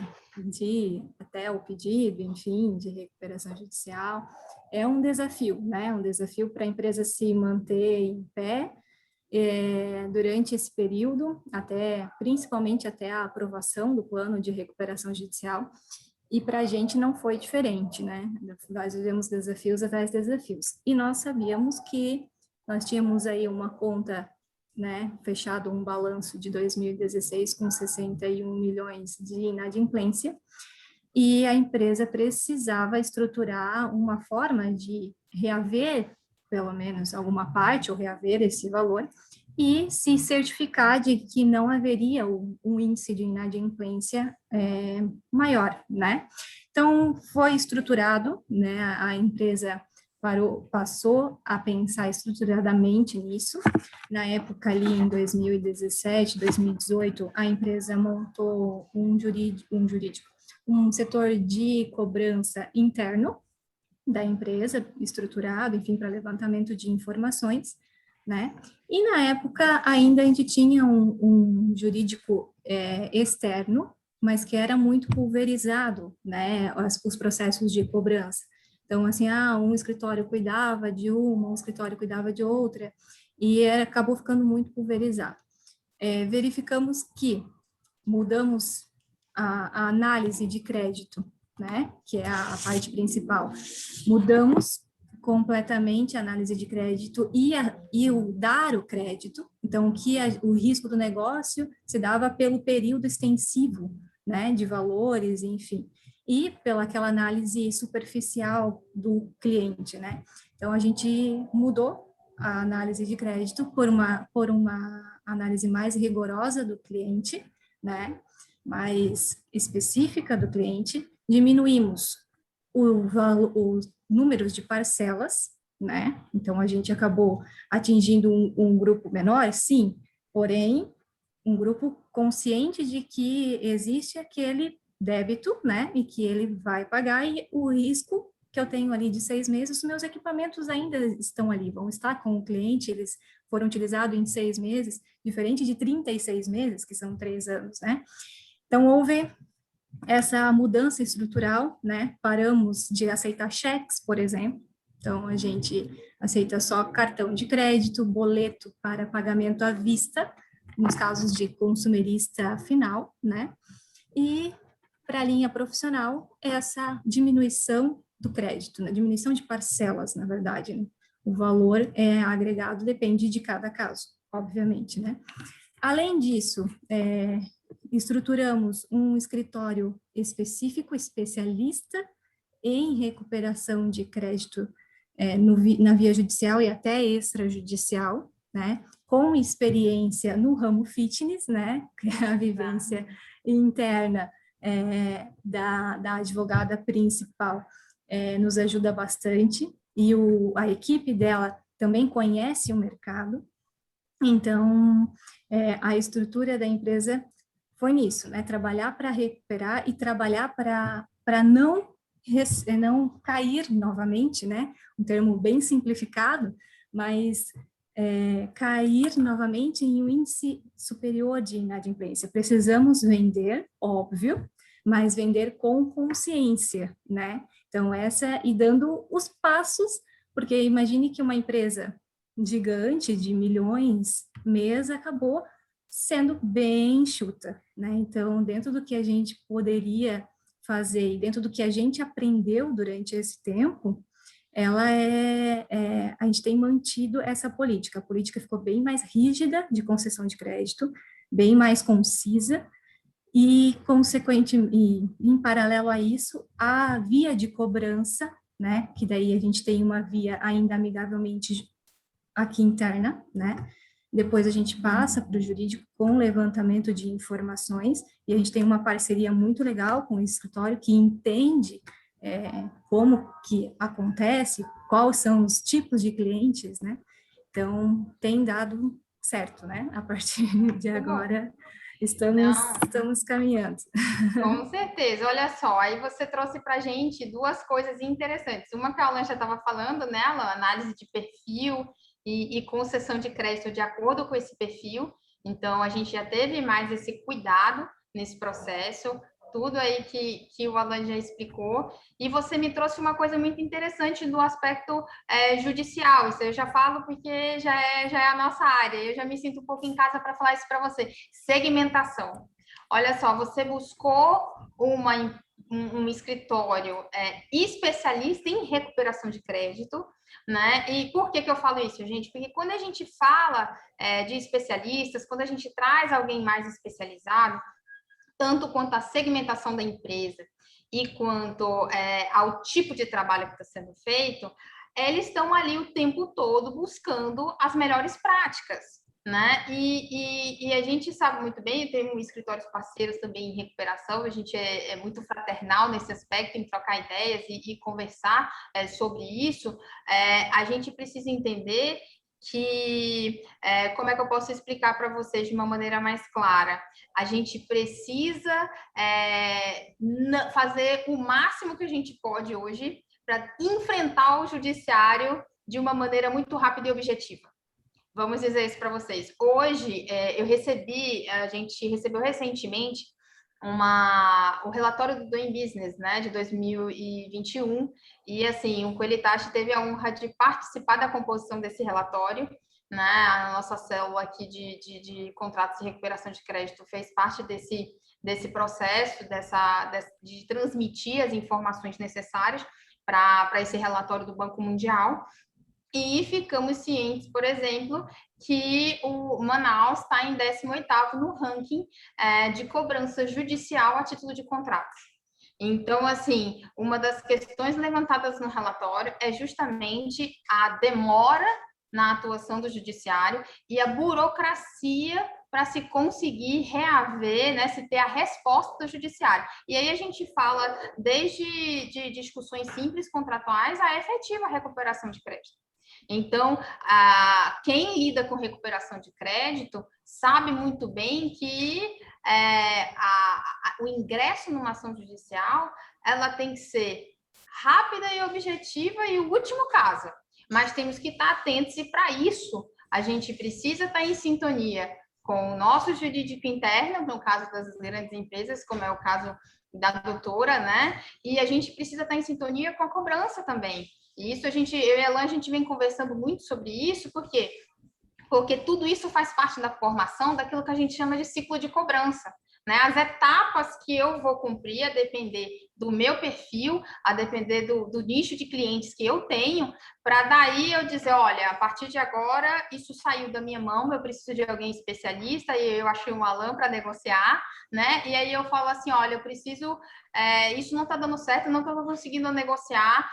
até o pedido, enfim, de recuperação judicial, é um desafio, né? Um desafio para a empresa se manter em pé durante esse período, principalmente até a aprovação do plano de recuperação judicial. E para a gente não foi diferente, né? Nós vivemos desafios atrás de desafios. E nós sabíamos que nós tínhamos aí uma conta, né, fechado um balanço de 2016 com 61 milhões de inadimplência, e a empresa precisava estruturar uma forma de reaver, pelo menos alguma parte, ou reaver esse valor, e se certificar de que não haveria um índice de inadimplência maior, né? Então, foi estruturado, né? A empresa passou a pensar estruturadamente nisso. Na época ali, em 2017, 2018, a empresa montou um setor de cobrança interno da empresa, estruturado, enfim, para levantamento de informações, né? E na época ainda a gente tinha um jurídico externo, mas que era muito pulverizado, né? Os processos de cobrança. Então, assim, um escritório cuidava de uma, um escritório cuidava de outra, e acabou ficando muito pulverizado. Verificamos que mudamos a análise de crédito, né? Que é a parte principal. Mudamos completamente a análise de crédito e o dar o crédito. Então, o risco do negócio se dava pelo período extensivo, né, de valores, enfim, e pela aquela análise superficial do cliente, né? Então, a gente mudou a análise de crédito por uma análise mais rigorosa do cliente, né, mais específica do cliente, diminuímos números de parcelas, né? Então, a gente acabou atingindo um grupo menor, sim, porém, um grupo consciente de que existe aquele débito, né? E que ele vai pagar, e o risco que eu tenho ali de 6 meses, os meus equipamentos ainda estão ali, vão estar com o cliente, eles foram utilizados em 6 meses, diferente de 36 meses, que são 3 anos, né? Então, houve essa mudança estrutural, né? Paramos de aceitar cheques, por exemplo. Então, a gente aceita só cartão de crédito, boleto para pagamento à vista, nos casos de consumerista final, né? E para a linha profissional, essa diminuição do crédito, né? Diminuição de parcelas, na verdade, né? O valor é agregado, depende de cada caso, obviamente, né? Além disso, estruturamos um escritório específico, especialista em recuperação de crédito na via judicial e até extrajudicial, né? Com experiência no ramo fitness, né? Que é a vivência interna da advogada principal nos ajuda bastante, e a equipe dela também conhece o mercado. Então, a estrutura da empresa foi nisso, né? Trabalhar para recuperar e trabalhar para não cair novamente, né? Um termo bem simplificado, mas cair novamente em um índice superior de inadimplência. Precisamos vender, óbvio, mas vender com consciência, né? Então, e dando os passos, porque imagine que uma empresa gigante de milhões mês acabou sendo bem enxuta, né? Então, dentro do que a gente poderia fazer e dentro do que a gente aprendeu durante esse tempo, a gente tem mantido essa política. A política ficou bem mais rígida de concessão de crédito, bem mais concisa, e, em paralelo a isso, a via de cobrança, né? Que daí a gente tem uma via ainda amigavelmente aqui interna, né? Depois a gente passa para o jurídico com levantamento de informações, e a gente tem uma parceria muito legal com o escritório que entende como que acontece, quais são os tipos de clientes, né? Então, tem dado certo, né? A partir de agora, estamos caminhando. Com certeza, olha só, aí você trouxe para a gente duas coisas interessantes. Uma que a Alan já estava falando, né, Alan? Análise de perfil e concessão de crédito de acordo com esse perfil. Então, a gente já teve mais esse cuidado nesse processo, tudo aí que o Alan já explicou. E você me trouxe uma coisa muito interessante do aspecto judicial. Isso eu já falo porque já é a nossa área. Eu já me sinto um pouco em casa para falar isso para você. Segmentação. Olha só, você buscou um escritório especialista em recuperação de crédito, né? E por que eu falo isso, gente? Porque quando a gente fala de especialistas, quando a gente traz alguém mais especializado, tanto quanto à segmentação da empresa e quanto ao tipo de trabalho que está sendo feito, eles estão ali o tempo todo buscando as melhores práticas, né? E a gente sabe muito bem, tem escritórios parceiros também em recuperação, a gente é muito fraternal nesse aspecto, em trocar ideias e conversar sobre isso. A gente precisa entender que, como é que eu posso explicar para vocês de uma maneira mais clara? A gente precisa fazer o máximo que a gente pode hoje para enfrentar o judiciário de uma maneira muito rápida e objetiva. Vamos dizer isso para vocês. Hoje, a gente recebeu recentemente o relatório do Doing Business, né, de 2021, e assim, o Coelitache teve a honra de participar da composição desse relatório, né, a nossa célula aqui de contratos de recuperação de crédito fez parte desse processo, de transmitir as informações necessárias para esse relatório do Banco Mundial. E ficamos cientes, por exemplo, que o Manaus está em 18º no ranking de cobrança judicial a título de contrato. Então, assim, uma das questões levantadas no relatório é justamente a demora na atuação do judiciário e a burocracia para se conseguir reaver, né, se ter a resposta do judiciário. E aí a gente fala desde de discussões simples contratuais a efetiva recuperação de crédito. Então, quem lida com recuperação de crédito sabe muito bem que o ingresso numa ação judicial ela tem que ser rápida e objetiva e o último caso. Mas temos que estar atentos e, para isso, a gente precisa estar em sintonia com o nosso jurídico interno, no caso das grandes empresas, como é o caso da doutora, né? E a gente precisa estar em sintonia com a cobrança também. E isso eu e a Elan, a gente vem conversando muito sobre isso, por quê? Porque tudo isso faz parte da formação daquilo que a gente chama de ciclo de cobrança. Né? As etapas que eu vou cumprir a depender do meu perfil, a depender do nicho de clientes que eu tenho, para daí eu dizer, olha, a partir de agora isso saiu da minha mão, eu preciso de alguém especialista, e eu achei um Alan para negociar, né? E aí eu falo assim, olha, eu preciso, isso não está dando certo, não estou conseguindo negociar,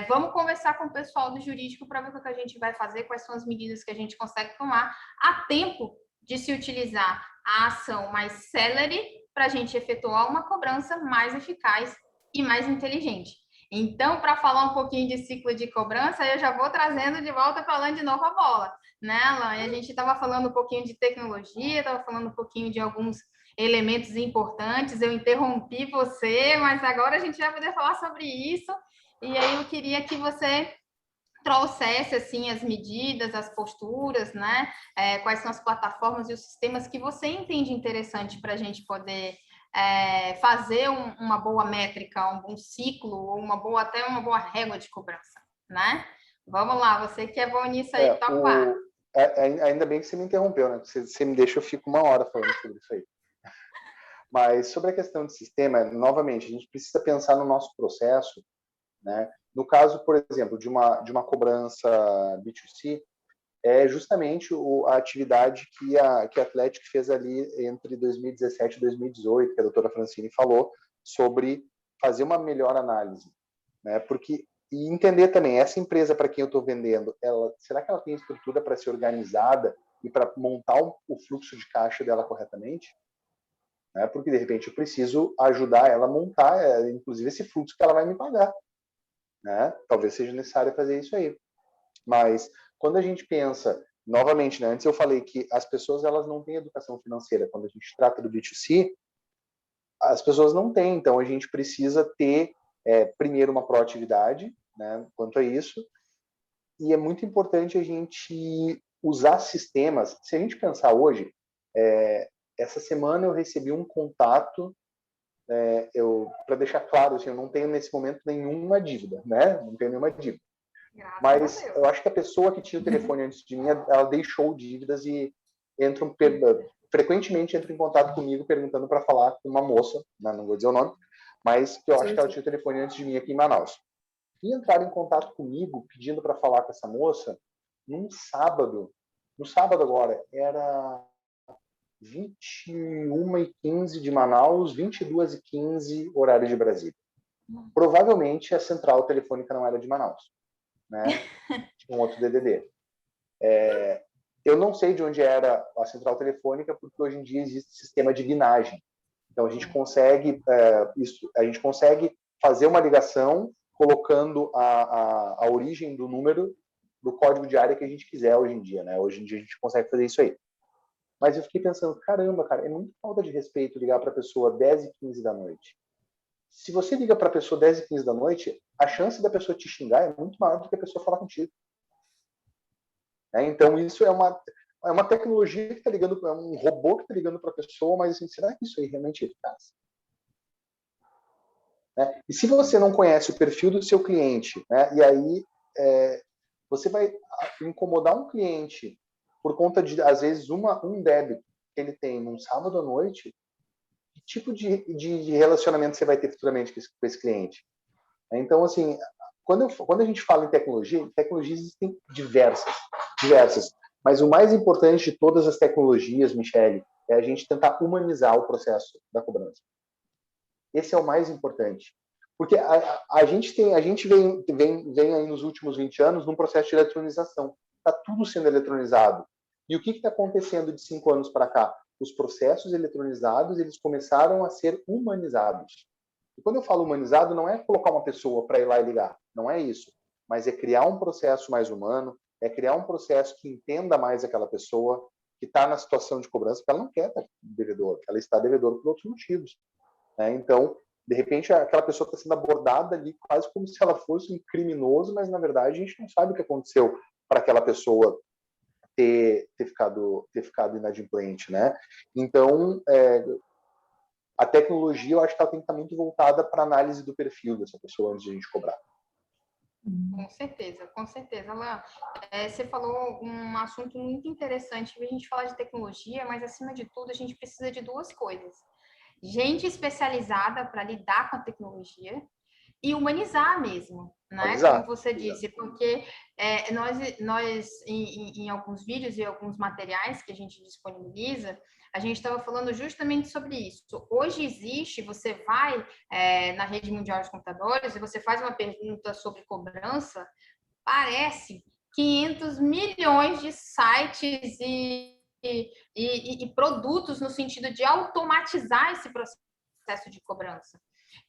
vamos conversar com o pessoal do jurídico para ver o que a gente vai fazer, quais são as medidas que a gente consegue tomar a tempo de se utilizar a ação mais célere para a gente efetuar uma cobrança mais eficaz e mais inteligente. Então, para falar um pouquinho de ciclo de cobrança, eu já vou trazendo de volta, falando de novo a bola, né, Alan? E a gente estava falando um pouquinho de tecnologia, estava falando um pouquinho de alguns elementos importantes, eu interrompi você, mas agora a gente vai poder falar sobre isso, e aí eu queria que você trouxesse assim as medidas, as posturas, né? Quais são as plataformas e os sistemas que você entende interessante para a gente poder fazer uma boa métrica, um bom ciclo, ou até uma boa régua de cobrança, né? Vamos lá, você que é bom nisso aí, toca. Ainda bem que você me interrompeu, né? Você me deixa, eu fico uma hora falando sobre isso aí. Mas sobre a questão de sistema, novamente, a gente precisa pensar no nosso processo, né? No caso, por exemplo, de uma cobrança B2C, é justamente a atividade que a Atlético fez ali entre 2017 e 2018, que a doutora Francine falou, sobre fazer uma melhor análise, né? E entender também, essa empresa para quem eu estou vendendo, será que ela tem estrutura para ser organizada e para montar o fluxo de caixa dela corretamente? Né? Porque, de repente, eu preciso ajudar ela a montar, inclusive, esse fluxo que ela vai me pagar. Né? Talvez seja necessário fazer isso aí. Mas quando a gente pensa, novamente, né, antes eu falei que as pessoas elas não têm educação financeira. Quando a gente trata do B2C, as pessoas não têm. Então a gente precisa ter primeiro uma proatividade, né, quanto a isso. E é muito importante a gente usar sistemas. Se a gente pensar hoje, essa semana eu recebi um contato. Para deixar claro, assim, eu não tenho nesse momento nenhuma dívida, né? Não tenho nenhuma dívida. Mas eu acho que a pessoa que tinha o telefone antes de mim, ela deixou dívidas e frequentemente entra em contato comigo perguntando para falar com uma moça, né? Não vou dizer o nome, mas que eu acho que ela tinha o telefone antes de mim aqui em Manaus. E entraram em contato comigo pedindo para falar com essa moça no sábado agora, era 21h15 de Manaus, 22h15 horário de Brasília. Provavelmente a central telefônica não era de Manaus, né? Tinha um outro DDD. Eu não sei de onde era a central telefônica, porque hoje em dia existe sistema de binagem. Então a gente consegue fazer uma ligação colocando a origem do número do código de área que a gente quiser hoje em dia, né? Hoje em dia a gente consegue fazer isso aí. Mas eu fiquei pensando, caramba, cara, é muito falta de respeito ligar para a pessoa 10h15 da noite. Se você liga para a pessoa 10h15 da noite, a chance da pessoa te xingar é muito maior do que a pessoa falar contigo. Então, isso é uma tecnologia que está ligando, é um robô que está ligando para a pessoa, mas assim, será que isso aí realmente é eficaz? Né? E se você não conhece o perfil do seu cliente, né, e aí você vai incomodar um cliente por conta de, às vezes, um débito que ele tem num sábado à noite, que tipo de relacionamento você vai ter futuramente com esse cliente? Então, assim, quando a gente fala em tecnologia existem diversas. Mas o mais importante de todas as tecnologias, Michele, é a gente tentar humanizar o processo da cobrança. Esse é o mais importante. Porque a gente vem aí nos últimos 20 anos num processo de eletronização. Está tudo sendo eletronizado. E o que está acontecendo de 5 anos para cá? os processos eletronizados, eles começaram a ser humanizados. E quando eu falo humanizado, não é colocar uma pessoa para ir lá e ligar, não é isso, mas é criar um processo mais humano, é criar um processo que entenda mais aquela pessoa que está na situação de cobrança, porque ela não quer estar devedor, ela está devedor por outros motivos, né? Então, de repente, aquela pessoa está sendo abordada ali quase como se ela fosse um criminoso, mas, na verdade, a gente não sabe o que aconteceu para aquela pessoa ter ficado inadimplente, né? Então, a tecnologia, eu acho que ela tem que estar muito voltada para a análise do perfil dessa pessoa antes de a gente cobrar. Com certeza, com certeza. Alain, você falou um assunto muito interessante. A gente fala de tecnologia, mas, acima de tudo, a gente precisa de duas coisas. Gente especializada para lidar com a tecnologia e humanizar mesmo, né? Humanizar. Como você disse, porque nós em alguns vídeos e alguns materiais que a gente disponibiliza, a gente estava falando justamente sobre isso. Hoje existe, você vai na rede mundial de computadores e você faz uma pergunta sobre cobrança, parece 500 milhões de sites e produtos no sentido de automatizar esse processo de cobrança.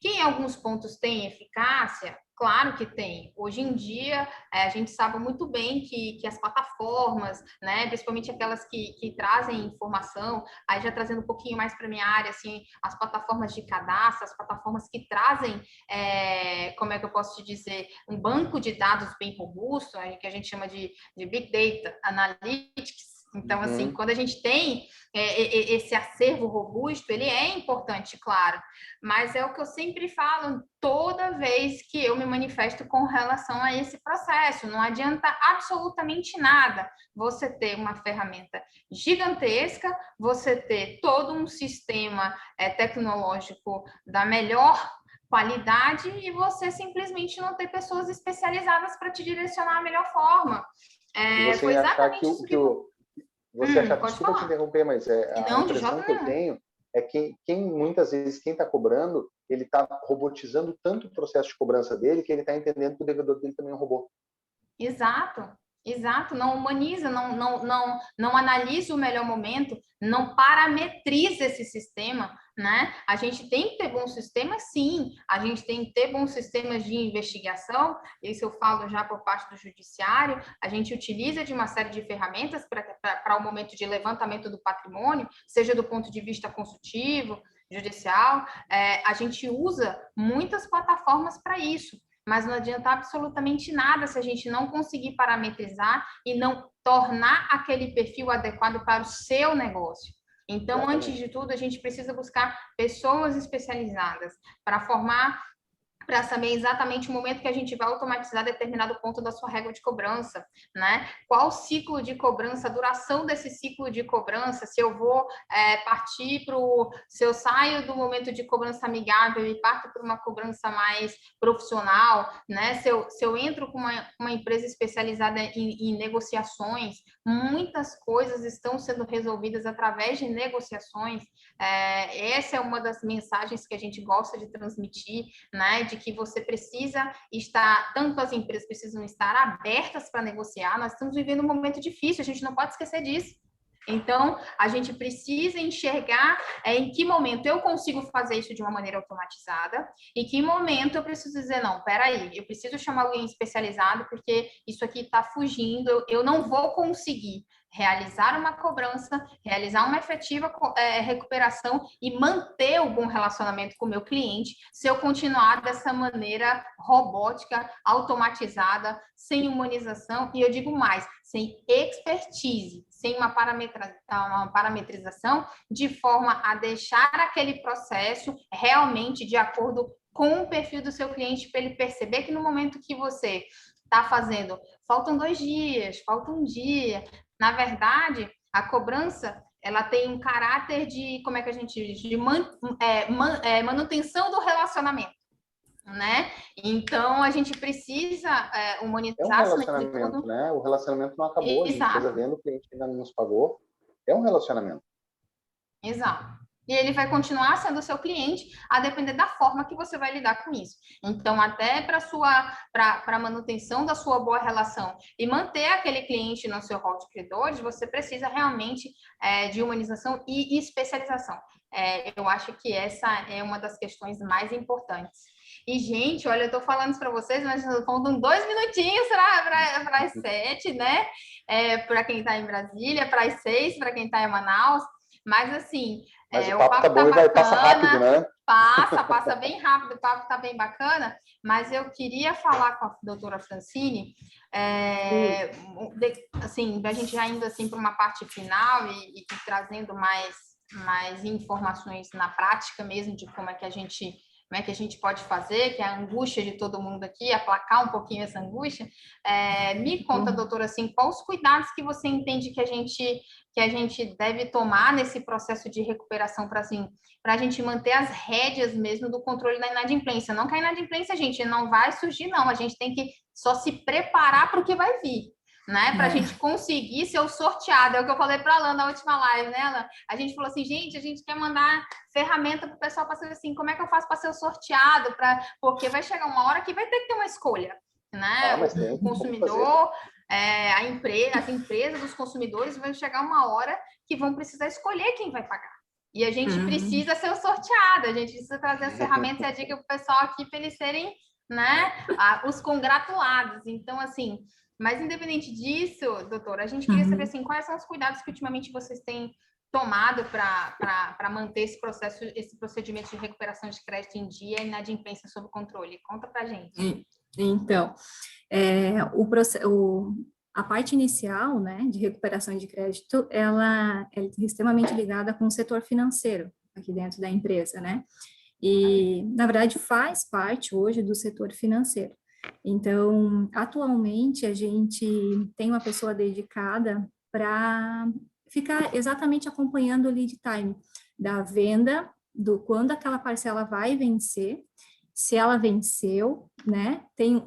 Que em alguns pontos tem eficácia, claro que tem. Hoje em dia, a gente sabe muito bem que as plataformas, né, principalmente aquelas que trazem informação, aí já trazendo um pouquinho mais para a minha área, assim, as plataformas de cadastro, as plataformas que trazem, como é que eu posso te dizer, um banco de dados bem robusto, que a gente chama de Big Data Analytics. Então, assim, quando a gente tem esse acervo robusto, ele é importante, claro, mas é o que eu sempre falo toda vez que eu me manifesto com relação a esse processo. Não adianta absolutamente nada você ter uma ferramenta gigantesca, você ter todo um sistema tecnológico da melhor qualidade e você simplesmente não ter pessoas especializadas para te direcionar a melhor forma. Foi exatamente isso que você achar, desculpa falar. te interromper, mas a impressão que eu tenho é que muitas vezes quem está cobrando, ele está robotizando tanto o processo de cobrança dele que ele está entendendo que o devedor dele também é um robô. Exato, não humaniza, não analisa o melhor momento, não parametriza esse sistema, né? A gente tem que ter bons sistemas, sim, a gente tem que ter bons sistemas de investigação, isso eu falo já por parte do judiciário, a gente utiliza de uma série de ferramentas para o momento de levantamento do patrimônio, seja do ponto de vista consultivo, judicial, a gente usa muitas plataformas para isso, mas não adianta absolutamente nada se a gente não conseguir parametrizar e não tornar aquele perfil adequado para o seu negócio. Então, antes de tudo, a gente precisa buscar pessoas especializadas para formar, para saber exatamente o momento que a gente vai automatizar determinado ponto da sua regra de cobrança, né? Qual o ciclo de cobrança, a duração desse ciclo de cobrança, se eu vou partir para se eu saio do momento de cobrança amigável e parto para uma cobrança mais profissional, né? Se eu entro com uma empresa especializada em negociações, muitas coisas estão sendo resolvidas através de negociações. Essa é uma das mensagens que a gente gosta de transmitir, né? De que você precisa estar, tanto as empresas precisam estar abertas para negociar. Nós estamos vivendo um momento difícil, a gente não pode esquecer disso. Então, a gente precisa enxergar em que momento eu consigo fazer isso de uma maneira automatizada e que momento eu preciso dizer, não, peraí, eu preciso chamar alguém especializado porque isso aqui está fugindo, eu não vou conseguir realizar uma cobrança, realizar uma efetiva recuperação e manter o bom relacionamento com o meu cliente se eu continuar dessa maneira robótica, automatizada, sem humanização e eu digo mais, sem expertise, sem uma parametrização de forma a deixar aquele processo realmente de acordo com o perfil do seu cliente para ele perceber que no momento que você está fazendo, faltam 2 dias, falta 1 dia, na verdade, a cobrança ela tem um caráter de, como é que a gente diz, de manutenção do relacionamento, né? Então, a gente precisa humanizar... É um relacionamento, né? O relacionamento não acabou, a gente fez a venda, o cliente ainda não nos pagou. É um relacionamento. Exato. e ele vai continuar sendo seu cliente, a depender da forma que você vai lidar com isso. Então, até para a manutenção da sua boa relação e manter aquele cliente no seu hall de credores, você precisa realmente de humanização e especialização. Eu acho que essa é uma das questões mais importantes. E, gente, olha, eu tô falando isso para vocês, mas faltam 2 minutinhos para as 7, né? Para quem está em Brasília, para as 6, para quem está em Manaus. Mas, assim, mas o papo tá bom bacana, e vai passar rápido, né? Passa bem rápido, o papo tá bem bacana, mas eu queria falar com a doutora Francine, assim, a gente já indo assim para uma parte final e trazendo mais informações na prática mesmo de como é que a gente pode fazer, que é a angústia de todo mundo aqui, aplacar um pouquinho essa angústia. Me conta, doutora, assim, quais os cuidados que você entende que a gente deve tomar nesse processo de recuperação para a gente manter as rédeas mesmo do controle da inadimplência. Não que a inadimplência, gente, não vai surgir, não. A gente tem que só se preparar para o que vai vir, né? Para a gente conseguir ser o sorteado. É o que eu falei para a Alan na última live, né, Alan? A gente falou assim, gente, a gente quer mandar ferramenta para o pessoal para ser assim, como é que eu faço para ser o sorteado? Porque vai chegar uma hora que vai ter que ter uma escolha, né? O consumidor, as empresas, os consumidores, vai chegar uma hora que vão precisar escolher quem vai pagar. E a gente precisa ser o sorteado, a gente precisa trazer as ferramentas e a dica para o pessoal aqui para eles serem, né, os congratulados. Então, assim, mas independente disso, doutora, a gente queria saber assim, quais são os cuidados que ultimamente vocês têm tomado para manter esse procedimento de recuperação de crédito em dia e inadimplência sob controle. Conta para a gente. Então, a parte inicial, né, de recuperação de crédito, ela é extremamente ligada com o setor financeiro aqui dentro da empresa, né? E, na verdade, faz parte hoje do setor financeiro. Então, atualmente, a gente tem uma pessoa dedicada para ficar exatamente acompanhando o lead time da venda, do quando aquela parcela vai vencer, se ela venceu, né, tem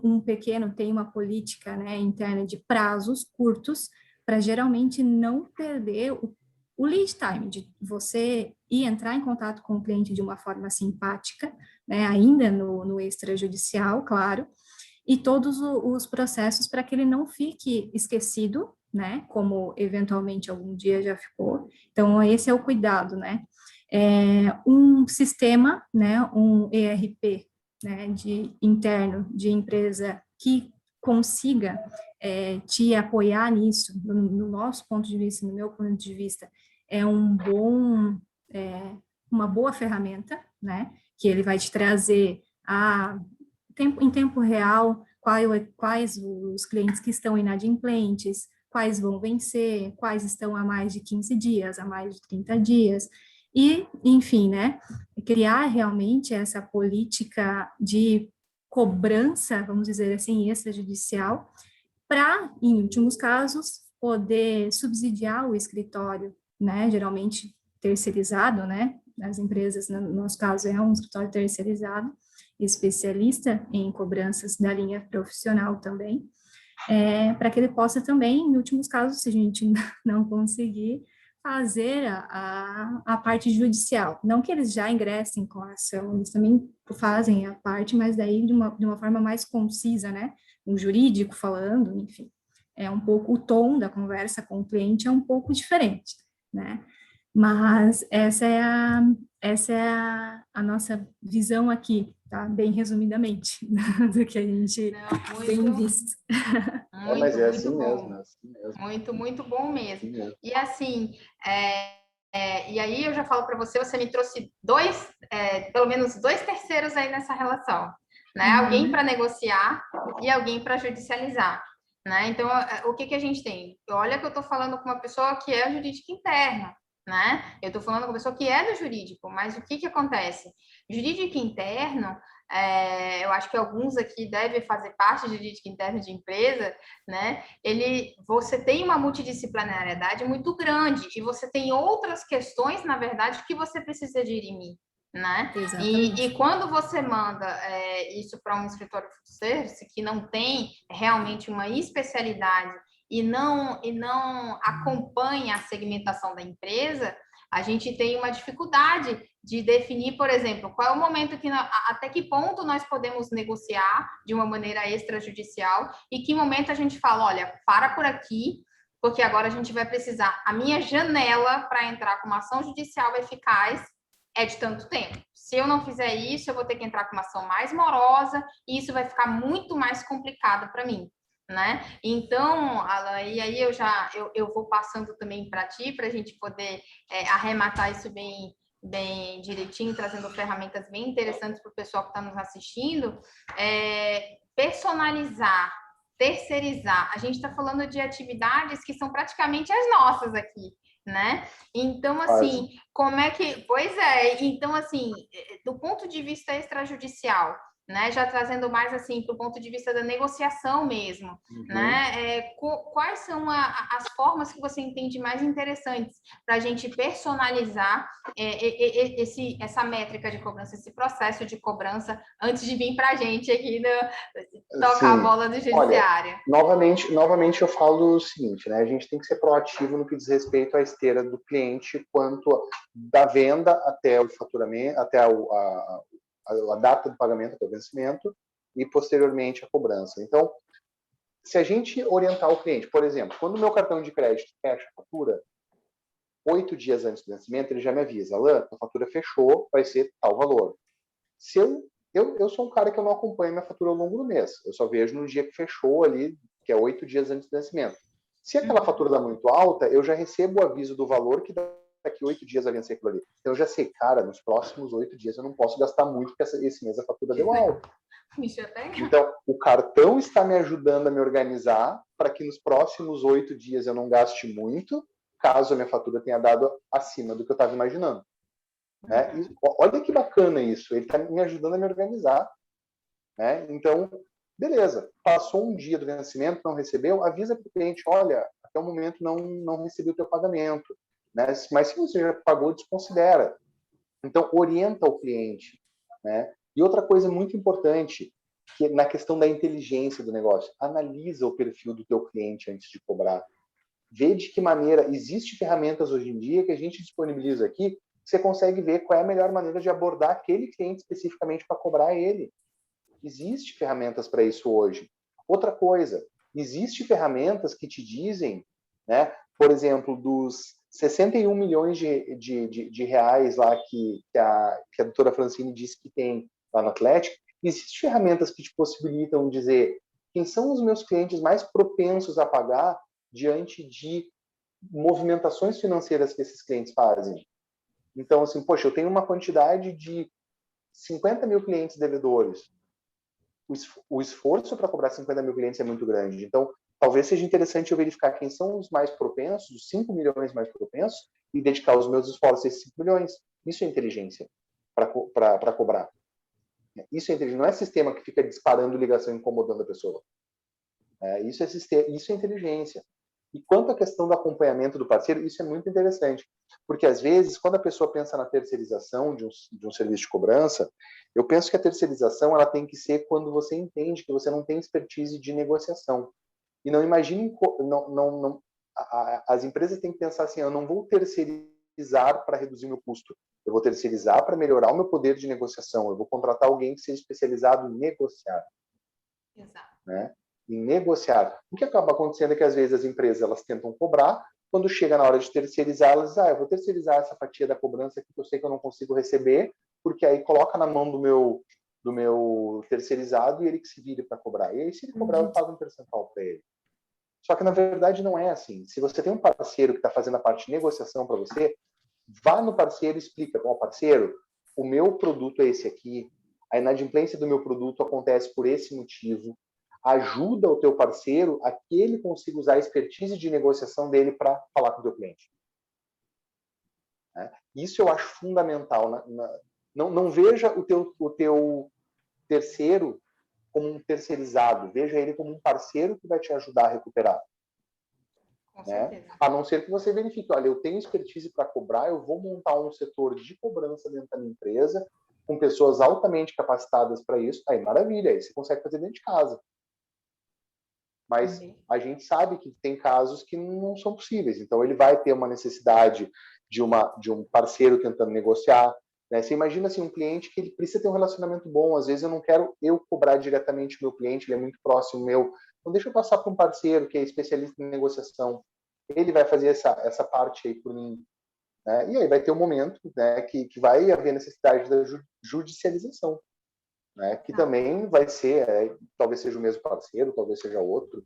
uma política, né, interna de prazos curtos, para geralmente não perder o lead time, de você ir entrar em contato com o cliente de uma forma simpática, né, ainda no extrajudicial, claro, e todos os processos para que ele não fique esquecido, né, como eventualmente algum dia já ficou. Então, esse é o cuidado, né. Um sistema, né, um ERP, né, interno de empresa que consiga te apoiar nisso, no nosso ponto de vista, no meu ponto de vista, é uma boa ferramenta, né, que ele vai te trazer em tempo real quais os clientes que estão inadimplentes, quais vão vencer, quais estão há mais de 15 dias, há mais de 30 dias, e, enfim, né, criar realmente essa política de cobrança, vamos dizer assim, extrajudicial, para, em últimos casos, poder subsidiar o escritório, né, geralmente terceirizado, né, as empresas, no nosso caso, é um escritório terceirizado, especialista em cobranças da linha profissional também, para que ele possa também, em últimos casos, se a gente não conseguir, fazer a parte judicial. Não que eles já ingressem com a ação, eles também fazem a parte, mas daí de uma forma mais concisa, né? Um jurídico falando, enfim. É um pouco o tom da conversa com o cliente é um pouco diferente, né? Mas essa é a nossa visão aqui, tá? Bem resumidamente, do que a gente tem visto. Mas é assim mesmo, é assim mesmo. Muito, muito bom mesmo. Assim mesmo. E assim, e aí eu já falo para você me trouxe pelo menos 2 terceiros aí nessa relação, né? Alguém para negociar e alguém para judicializar, né? Então, o que a gente tem? Olha que eu estou falando com uma pessoa que é jurídica interna, né? Eu estou falando com uma pessoa que é do jurídico, mas o que acontece? Jurídico interno, eu acho que alguns aqui devem fazer parte de jurídico interno de empresa, né? Você tem uma multidisciplinariedade muito grande e você tem outras questões, na verdade, que você precisa dirimir, né? E quando você manda isso para um escritório de serviço que não tem realmente uma especialidade e não acompanha a segmentação da empresa, A gente tem uma dificuldade de definir, por exemplo, qual é o momento que, até que ponto nós podemos negociar de uma maneira extrajudicial e que momento a gente fala, olha, para por aqui, porque agora a gente vai precisar, a minha janela para entrar com uma ação judicial eficaz é de tanto tempo. Se eu não fizer isso, eu vou ter que entrar com uma ação mais morosa e isso vai ficar muito mais complicado para mim, né? Então, Alan, e aí eu vou passando também para ti, para a gente poder arrematar isso bem direitinho, trazendo ferramentas bem interessantes para o pessoal que está nos assistindo. Personalizar, terceirizar. A gente está falando de atividades que são praticamente as nossas aqui, né? Então, assim, como é que... Pois é, então, assim, do ponto de vista extrajudicial, né? Já trazendo mais, assim, para o ponto de vista da negociação mesmo, né? Quais são as formas que você entende mais interessantes para a gente personalizar essa métrica de cobrança, esse processo de cobrança, antes de vir para a gente aqui tocar a bola do judiciário? Olha, novamente eu falo o seguinte, né? A gente tem que ser proativo no que diz respeito à esteira do cliente, quanto da venda até o faturamento, até a data do pagamento, até o vencimento, e posteriormente a cobrança. Então, se a gente orientar o cliente, por exemplo, quando o meu cartão de crédito fecha a fatura, 8 dias antes do vencimento, ele já me avisa, Alan, a fatura fechou, vai ser tal valor. Se eu sou um cara que eu não acompanho minha fatura ao longo do mês. Eu só vejo no dia que fechou ali, que é 8 dias antes do vencimento. Se aquela fatura dá muito alta, eu já recebo o aviso do valor que daqui 8 dias vai vencer aquilo ali. Então eu já sei, cara, nos próximos 8 dias eu não posso gastar muito, porque esse mês a fatura deu alta. Então, o cartão está me ajudando a me organizar para que nos próximos 8 dias eu não gaste muito, caso a minha fatura tenha dado acima do que eu estava imaginando. Né? E, olha que bacana isso, ele está me ajudando a me organizar. Né? Então, beleza, passou um dia do vencimento, não recebeu, avisa para o cliente, olha, até o momento não recebi o teu pagamento. Né? Mas se você já pagou, desconsidera. Então, orienta o cliente. Né? E outra coisa muito importante, que na questão da inteligência do negócio, analisa o perfil do teu cliente antes de cobrar. Vê de que maneira, existem ferramentas hoje em dia que a gente disponibiliza aqui, você consegue ver qual é a melhor maneira de abordar aquele cliente especificamente para cobrar ele. Existem ferramentas para isso hoje. Outra coisa, existem ferramentas que te dizem, né, por exemplo, dos 61 milhões de reais lá que a doutora Francine disse que tem lá no Atlético, existem ferramentas que te possibilitam dizer quem são os meus clientes mais propensos a pagar diante de movimentações financeiras que esses clientes fazem. Então, assim, poxa, eu tenho uma quantidade de 50 mil clientes devedores. O esforço para cobrar 50 mil clientes é muito grande. Então, talvez seja interessante eu verificar quem são os mais propensos, os 5 milhões mais propensos, e dedicar os meus esforços a esses 5 milhões. Isso é inteligência para cobrar. Isso é inteligência. Não é sistema que fica disparando ligação, incomodando a pessoa. Isso é inteligência. E quanto à questão do acompanhamento do parceiro, isso é muito interessante. Porque, às vezes, quando a pessoa pensa na terceirização de um serviço de cobrança, eu penso que a terceirização ela tem que ser quando você entende que você não tem expertise de negociação. E não imagine... as empresas têm que pensar assim, eu não vou terceirizar para reduzir meu custo. Eu vou terceirizar para melhorar o meu poder de negociação. Eu vou contratar alguém que seja especializado em negociar. Exato. Né? Em negociar. O que acaba acontecendo é que, às vezes, as empresas elas tentam cobrar, quando chega na hora de terceirizar, elas dizem, eu vou terceirizar essa fatia da cobrança que eu sei que eu não consigo receber, porque aí coloca na mão do meu terceirizado e ele que se vire para cobrar. E aí, se ele cobrar, eu pago um percentual para ele. Só que, na verdade, não é assim. Se você tem um parceiro que está fazendo a parte de negociação para você, vá no parceiro e explica, bom, parceiro, o meu produto é esse aqui, a inadimplência do meu produto acontece por esse motivo, ajuda o teu parceiro a que ele consiga usar a expertise de negociação dele para falar com o teu cliente. Isso eu acho fundamental. Não veja o teu terceiro como um terceirizado, veja ele como um parceiro que vai te ajudar a recuperar. Com certeza. A não ser que você verifique, olha, eu tenho expertise para cobrar, eu vou montar um setor de cobrança dentro da minha empresa, com pessoas altamente capacitadas para isso, aí maravilha, aí você consegue fazer dentro de casa. Mas a gente sabe que tem casos que não são possíveis. Então, ele vai ter uma necessidade de um parceiro tentando negociar. Né? Você imagina assim, um cliente que ele precisa ter um relacionamento bom, às vezes eu não quero eu cobrar diretamente o meu cliente, ele é muito próximo meu, então deixa eu passar para um parceiro que é especialista em negociação, ele vai fazer essa parte aí por mim. Né? E aí vai ter um momento, né, que vai haver necessidade da judicialização, né? Que também vai ser, talvez seja o mesmo parceiro, talvez seja outro,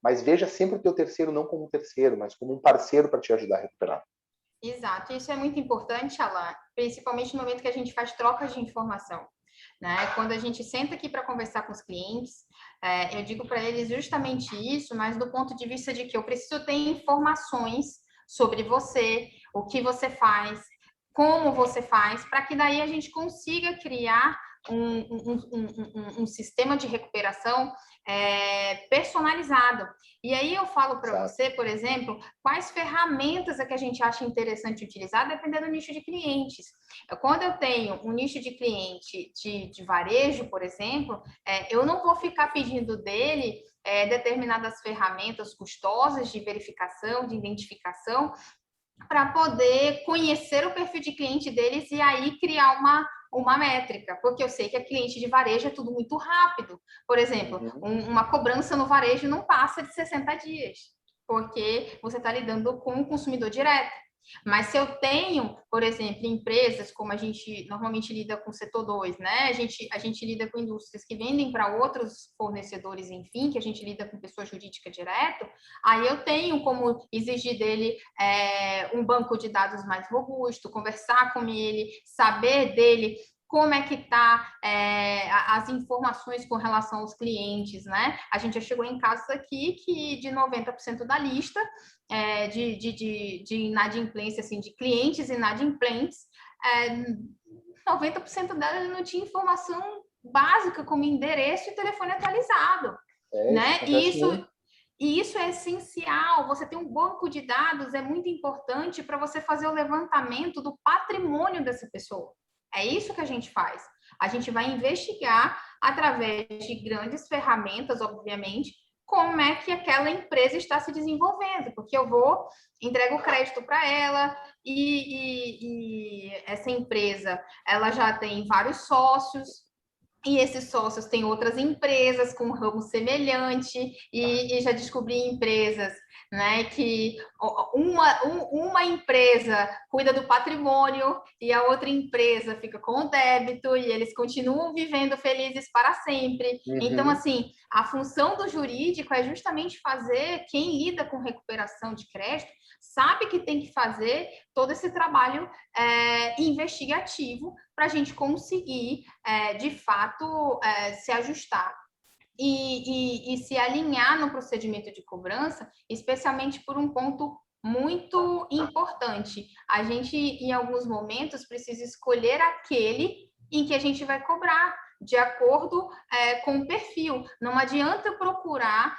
mas veja sempre o teu terceiro não como um terceiro, mas como um parceiro para te ajudar a recuperar. Exato, isso é muito importante, Alan, principalmente no momento que a gente faz trocas de informação. Né? Quando a gente senta aqui para conversar com os clientes, eu digo para eles justamente isso, mas do ponto de vista de que eu preciso ter informações sobre você, o que você faz, como você faz, para que daí a gente consiga criar um sistema de recuperação personalizado. E aí eu falo para você, por exemplo, quais ferramentas é que a gente acha interessante utilizar, dependendo do nicho de clientes. Quando eu tenho um nicho de cliente de varejo, por exemplo, eu não vou ficar pedindo dele determinadas ferramentas custosas de verificação, de identificação, para poder conhecer o perfil de cliente deles e aí criar uma métrica, porque eu sei que a cliente de varejo é tudo muito rápido. Por exemplo, uma cobrança no varejo não passa de 60 dias, porque você está lidando com o consumidor direto. Mas se eu tenho, por exemplo, empresas como a gente normalmente lida com o setor 2, né? A gente lida com indústrias que vendem para outros fornecedores, enfim, que a gente lida com pessoa jurídica direto, aí eu tenho como exigir dele um banco de dados mais robusto, conversar com ele, saber dele como é que está as informações com relação aos clientes, né? A gente já chegou em casos aqui que de 90% da lista de inadimplência, assim, de clientes inadimplentes, 90% delas não tinha informação básica como endereço e telefone atualizado, né? E isso é essencial. Você ter um banco de dados é muito importante para você fazer o levantamento do patrimônio dessa pessoa. É isso que a gente faz. A gente vai investigar através de grandes ferramentas, obviamente, como é que aquela empresa está se desenvolvendo, porque eu entrego o crédito para ela e essa empresa, ela já tem vários sócios, e esses sócios têm outras empresas com um ramo semelhante, e já descobri empresas, né, que uma empresa cuida do patrimônio e a outra empresa fica com o débito e eles continuam vivendo felizes para sempre. Então, assim, a função do jurídico é justamente fazer quem lida com recuperação de crédito sabe que tem que fazer todo esse trabalho investigativo para a gente conseguir, de fato, se ajustar e se alinhar no procedimento de cobrança, especialmente por um ponto muito importante. A gente, em alguns momentos, precisa escolher aquele em que a gente vai cobrar, de acordo com o perfil. Não adianta procurar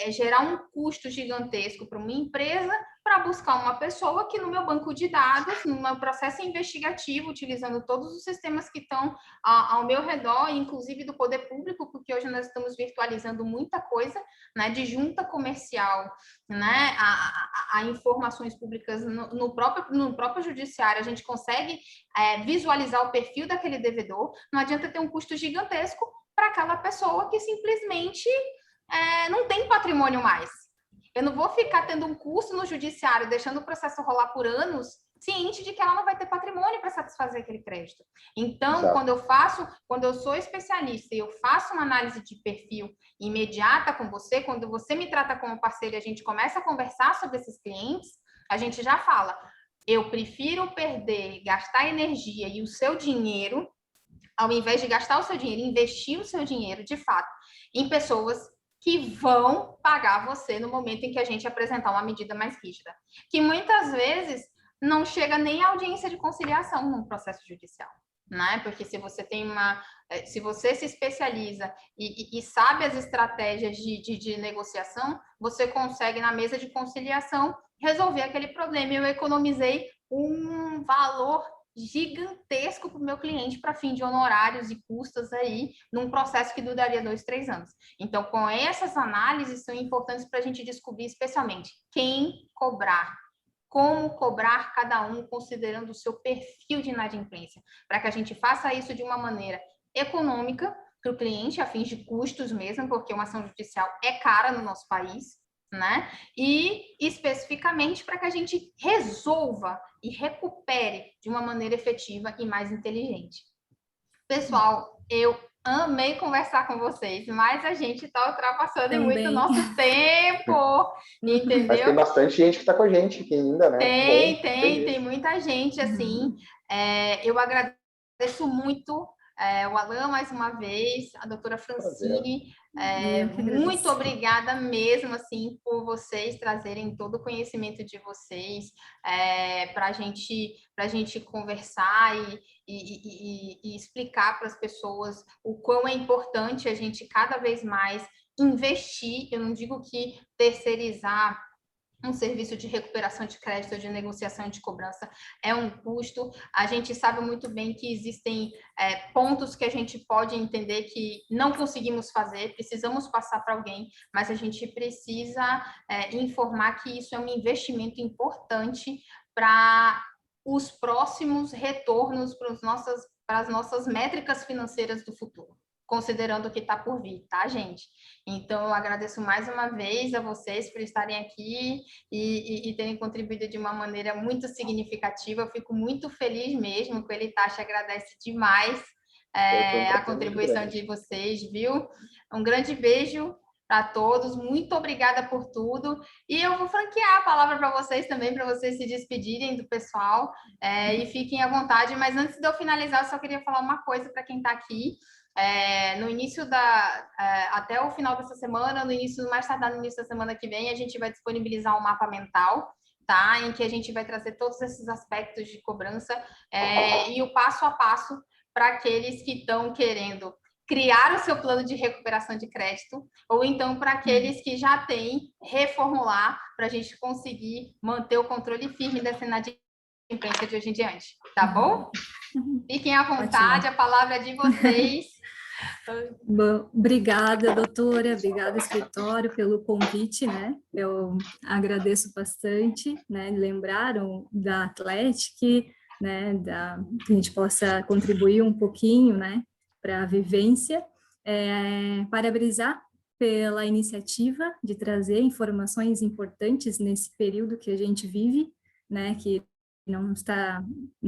gerar um custo gigantesco para uma empresa para buscar uma pessoa que no meu banco de dados, no meu processo investigativo, utilizando todos os sistemas que estão ao meu redor, inclusive do poder público, porque hoje nós estamos virtualizando muita coisa, né, de junta comercial, né, a informações públicas no próprio judiciário, a gente consegue visualizar o perfil daquele devedor. Não adianta ter um custo gigantesco para aquela pessoa que simplesmente não tem patrimônio mais. Eu não vou ficar tendo um custo no judiciário, deixando o processo rolar por anos, ciente de que ela não vai ter patrimônio para satisfazer aquele crédito. Então, quando eu sou especialista e eu faço uma análise de perfil imediata com você, quando você me trata como parceiro e a gente começa a conversar sobre esses clientes, a gente já fala, eu prefiro gastar energia e o seu dinheiro, ao invés de gastar o seu dinheiro, investir o seu dinheiro, de fato, em pessoas que vão pagar você no momento em que a gente apresentar uma medida mais rígida, que muitas vezes não chega nem à audiência de conciliação no processo judicial, né? Porque se você se especializa e sabe as estratégias de negociação, você consegue na mesa de conciliação resolver aquele problema. Eu economizei um valor gigantesco para o meu cliente para fim de honorários e custas aí, num processo que duraria 2, 3 anos. Então, com essas análises são importantes para a gente descobrir especialmente quem cobrar, como cobrar cada um considerando o seu perfil de inadimplência, para que a gente faça isso de uma maneira econômica para o cliente, a fins de custos mesmo, porque uma ação judicial é cara no nosso país, né? E especificamente para que a gente resolva e recupere de uma maneira efetiva e mais inteligente. Pessoal, eu amei conversar com vocês, mas a gente está ultrapassando muito o nosso tempo, entendeu? Mas tem bastante gente que está com a gente aqui ainda, né? Tem muita gente, assim. Eu agradeço muito o Alan, mais uma vez, a doutora Francine, muito obrigada mesmo, assim, por vocês trazerem todo o conhecimento de vocês para a gente conversar e explicar para as pessoas o quão é importante a gente cada vez mais investir. Eu não digo que terceirizar um serviço de recuperação de crédito, de negociação de cobrança é um custo. A gente sabe muito bem que existem pontos que a gente pode entender que não conseguimos fazer, precisamos passar para alguém, mas a gente precisa informar que isso é um investimento importante para os próximos retornos para as nossas métricas financeiras do futuro, considerando o que está por vir, tá, gente? Então, eu agradeço mais uma vez a vocês por estarem aqui e terem contribuído de uma maneira muito significativa. Eu fico muito feliz mesmo, o Qualitas agradece demais a contribuição de vocês, viu? Um grande beijo para todos, muito obrigada por tudo. E eu vou franquear a palavra para vocês também, para vocês se despedirem do pessoal e fiquem à vontade. Mas antes de eu finalizar, eu só queria falar uma coisa para quem está aqui. No início até o final dessa semana, mais tardar no início da semana que vem, a gente vai disponibilizar um mapa mental, tá? Em que a gente vai trazer todos esses aspectos de cobrança e o passo a passo para aqueles que estão querendo criar o seu plano de recuperação de crédito, ou então para aqueles que já têm, reformular para a gente conseguir manter o controle firme dessa inadimplência de hoje em diante, tá bom? Fiquem à vontade, a palavra é de vocês. Bom, obrigada, doutora, obrigada, escritório, pelo convite, né? Eu agradeço bastante, né? Lembraram da Atlética, né? Que a gente possa contribuir um pouquinho, né? Para a vivência. Parabenizar pela iniciativa de trazer informações importantes nesse período que a gente vive, né? Que não está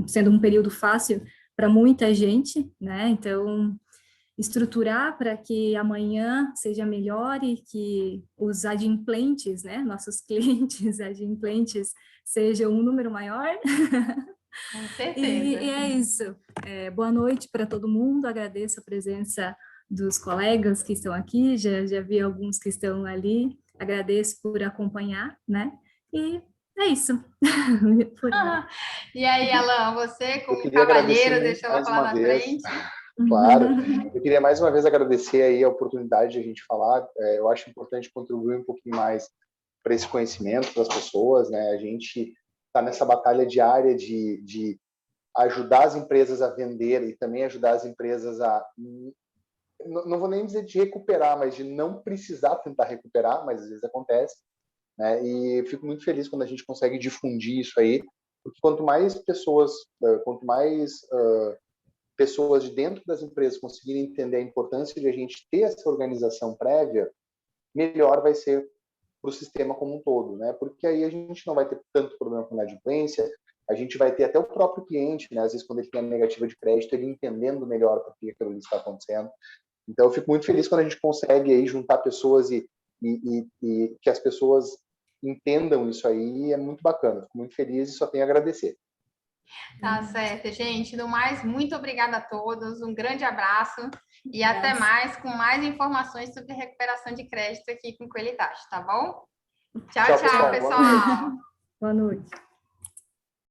sendo um período fácil para muita gente, né? Então, estruturar para que amanhã seja melhor e que os adimplentes, né, nossos clientes adimplentes, sejam um número maior. Com certeza. E é isso. Boa noite para todo mundo, agradeço a presença dos colegas que estão aqui, já vi alguns que estão ali, agradeço por acompanhar, né, e é isso. E aí, Alan, você como cavalheiro, deixa eu falar na frente. Claro, eu queria mais uma vez agradecer aí a oportunidade de a gente falar. Eu acho importante contribuir um pouquinho mais para esse conhecimento das pessoas, né? A gente está nessa batalha diária de ajudar as empresas a vender e também ajudar as empresas a, não vou nem dizer de recuperar, mas de não precisar tentar recuperar, mas às vezes acontece, né? E eu fico muito feliz quando a gente consegue difundir isso aí, porque quanto mais pessoas de dentro das empresas conseguirem entender a importância de a gente ter essa organização prévia, melhor vai ser para o sistema como um todo, né? Porque aí a gente não vai ter tanto problema com a inadimplência, a gente vai ter até o próprio cliente, né? Às vezes quando ele tem a negativa de crédito, ele entendendo melhor por que aquilo está acontecendo. Então eu fico muito feliz quando a gente consegue aí juntar pessoas e que as pessoas entendam isso aí, é muito bacana. Fico muito feliz e só tenho a agradecer. Tá certo, gente. No mais, muito obrigada a todos. Um grande abraço e até mais com mais informações sobre recuperação de crédito aqui com o Qualitas, tá bom? Tchau, pessoal. Boa noite.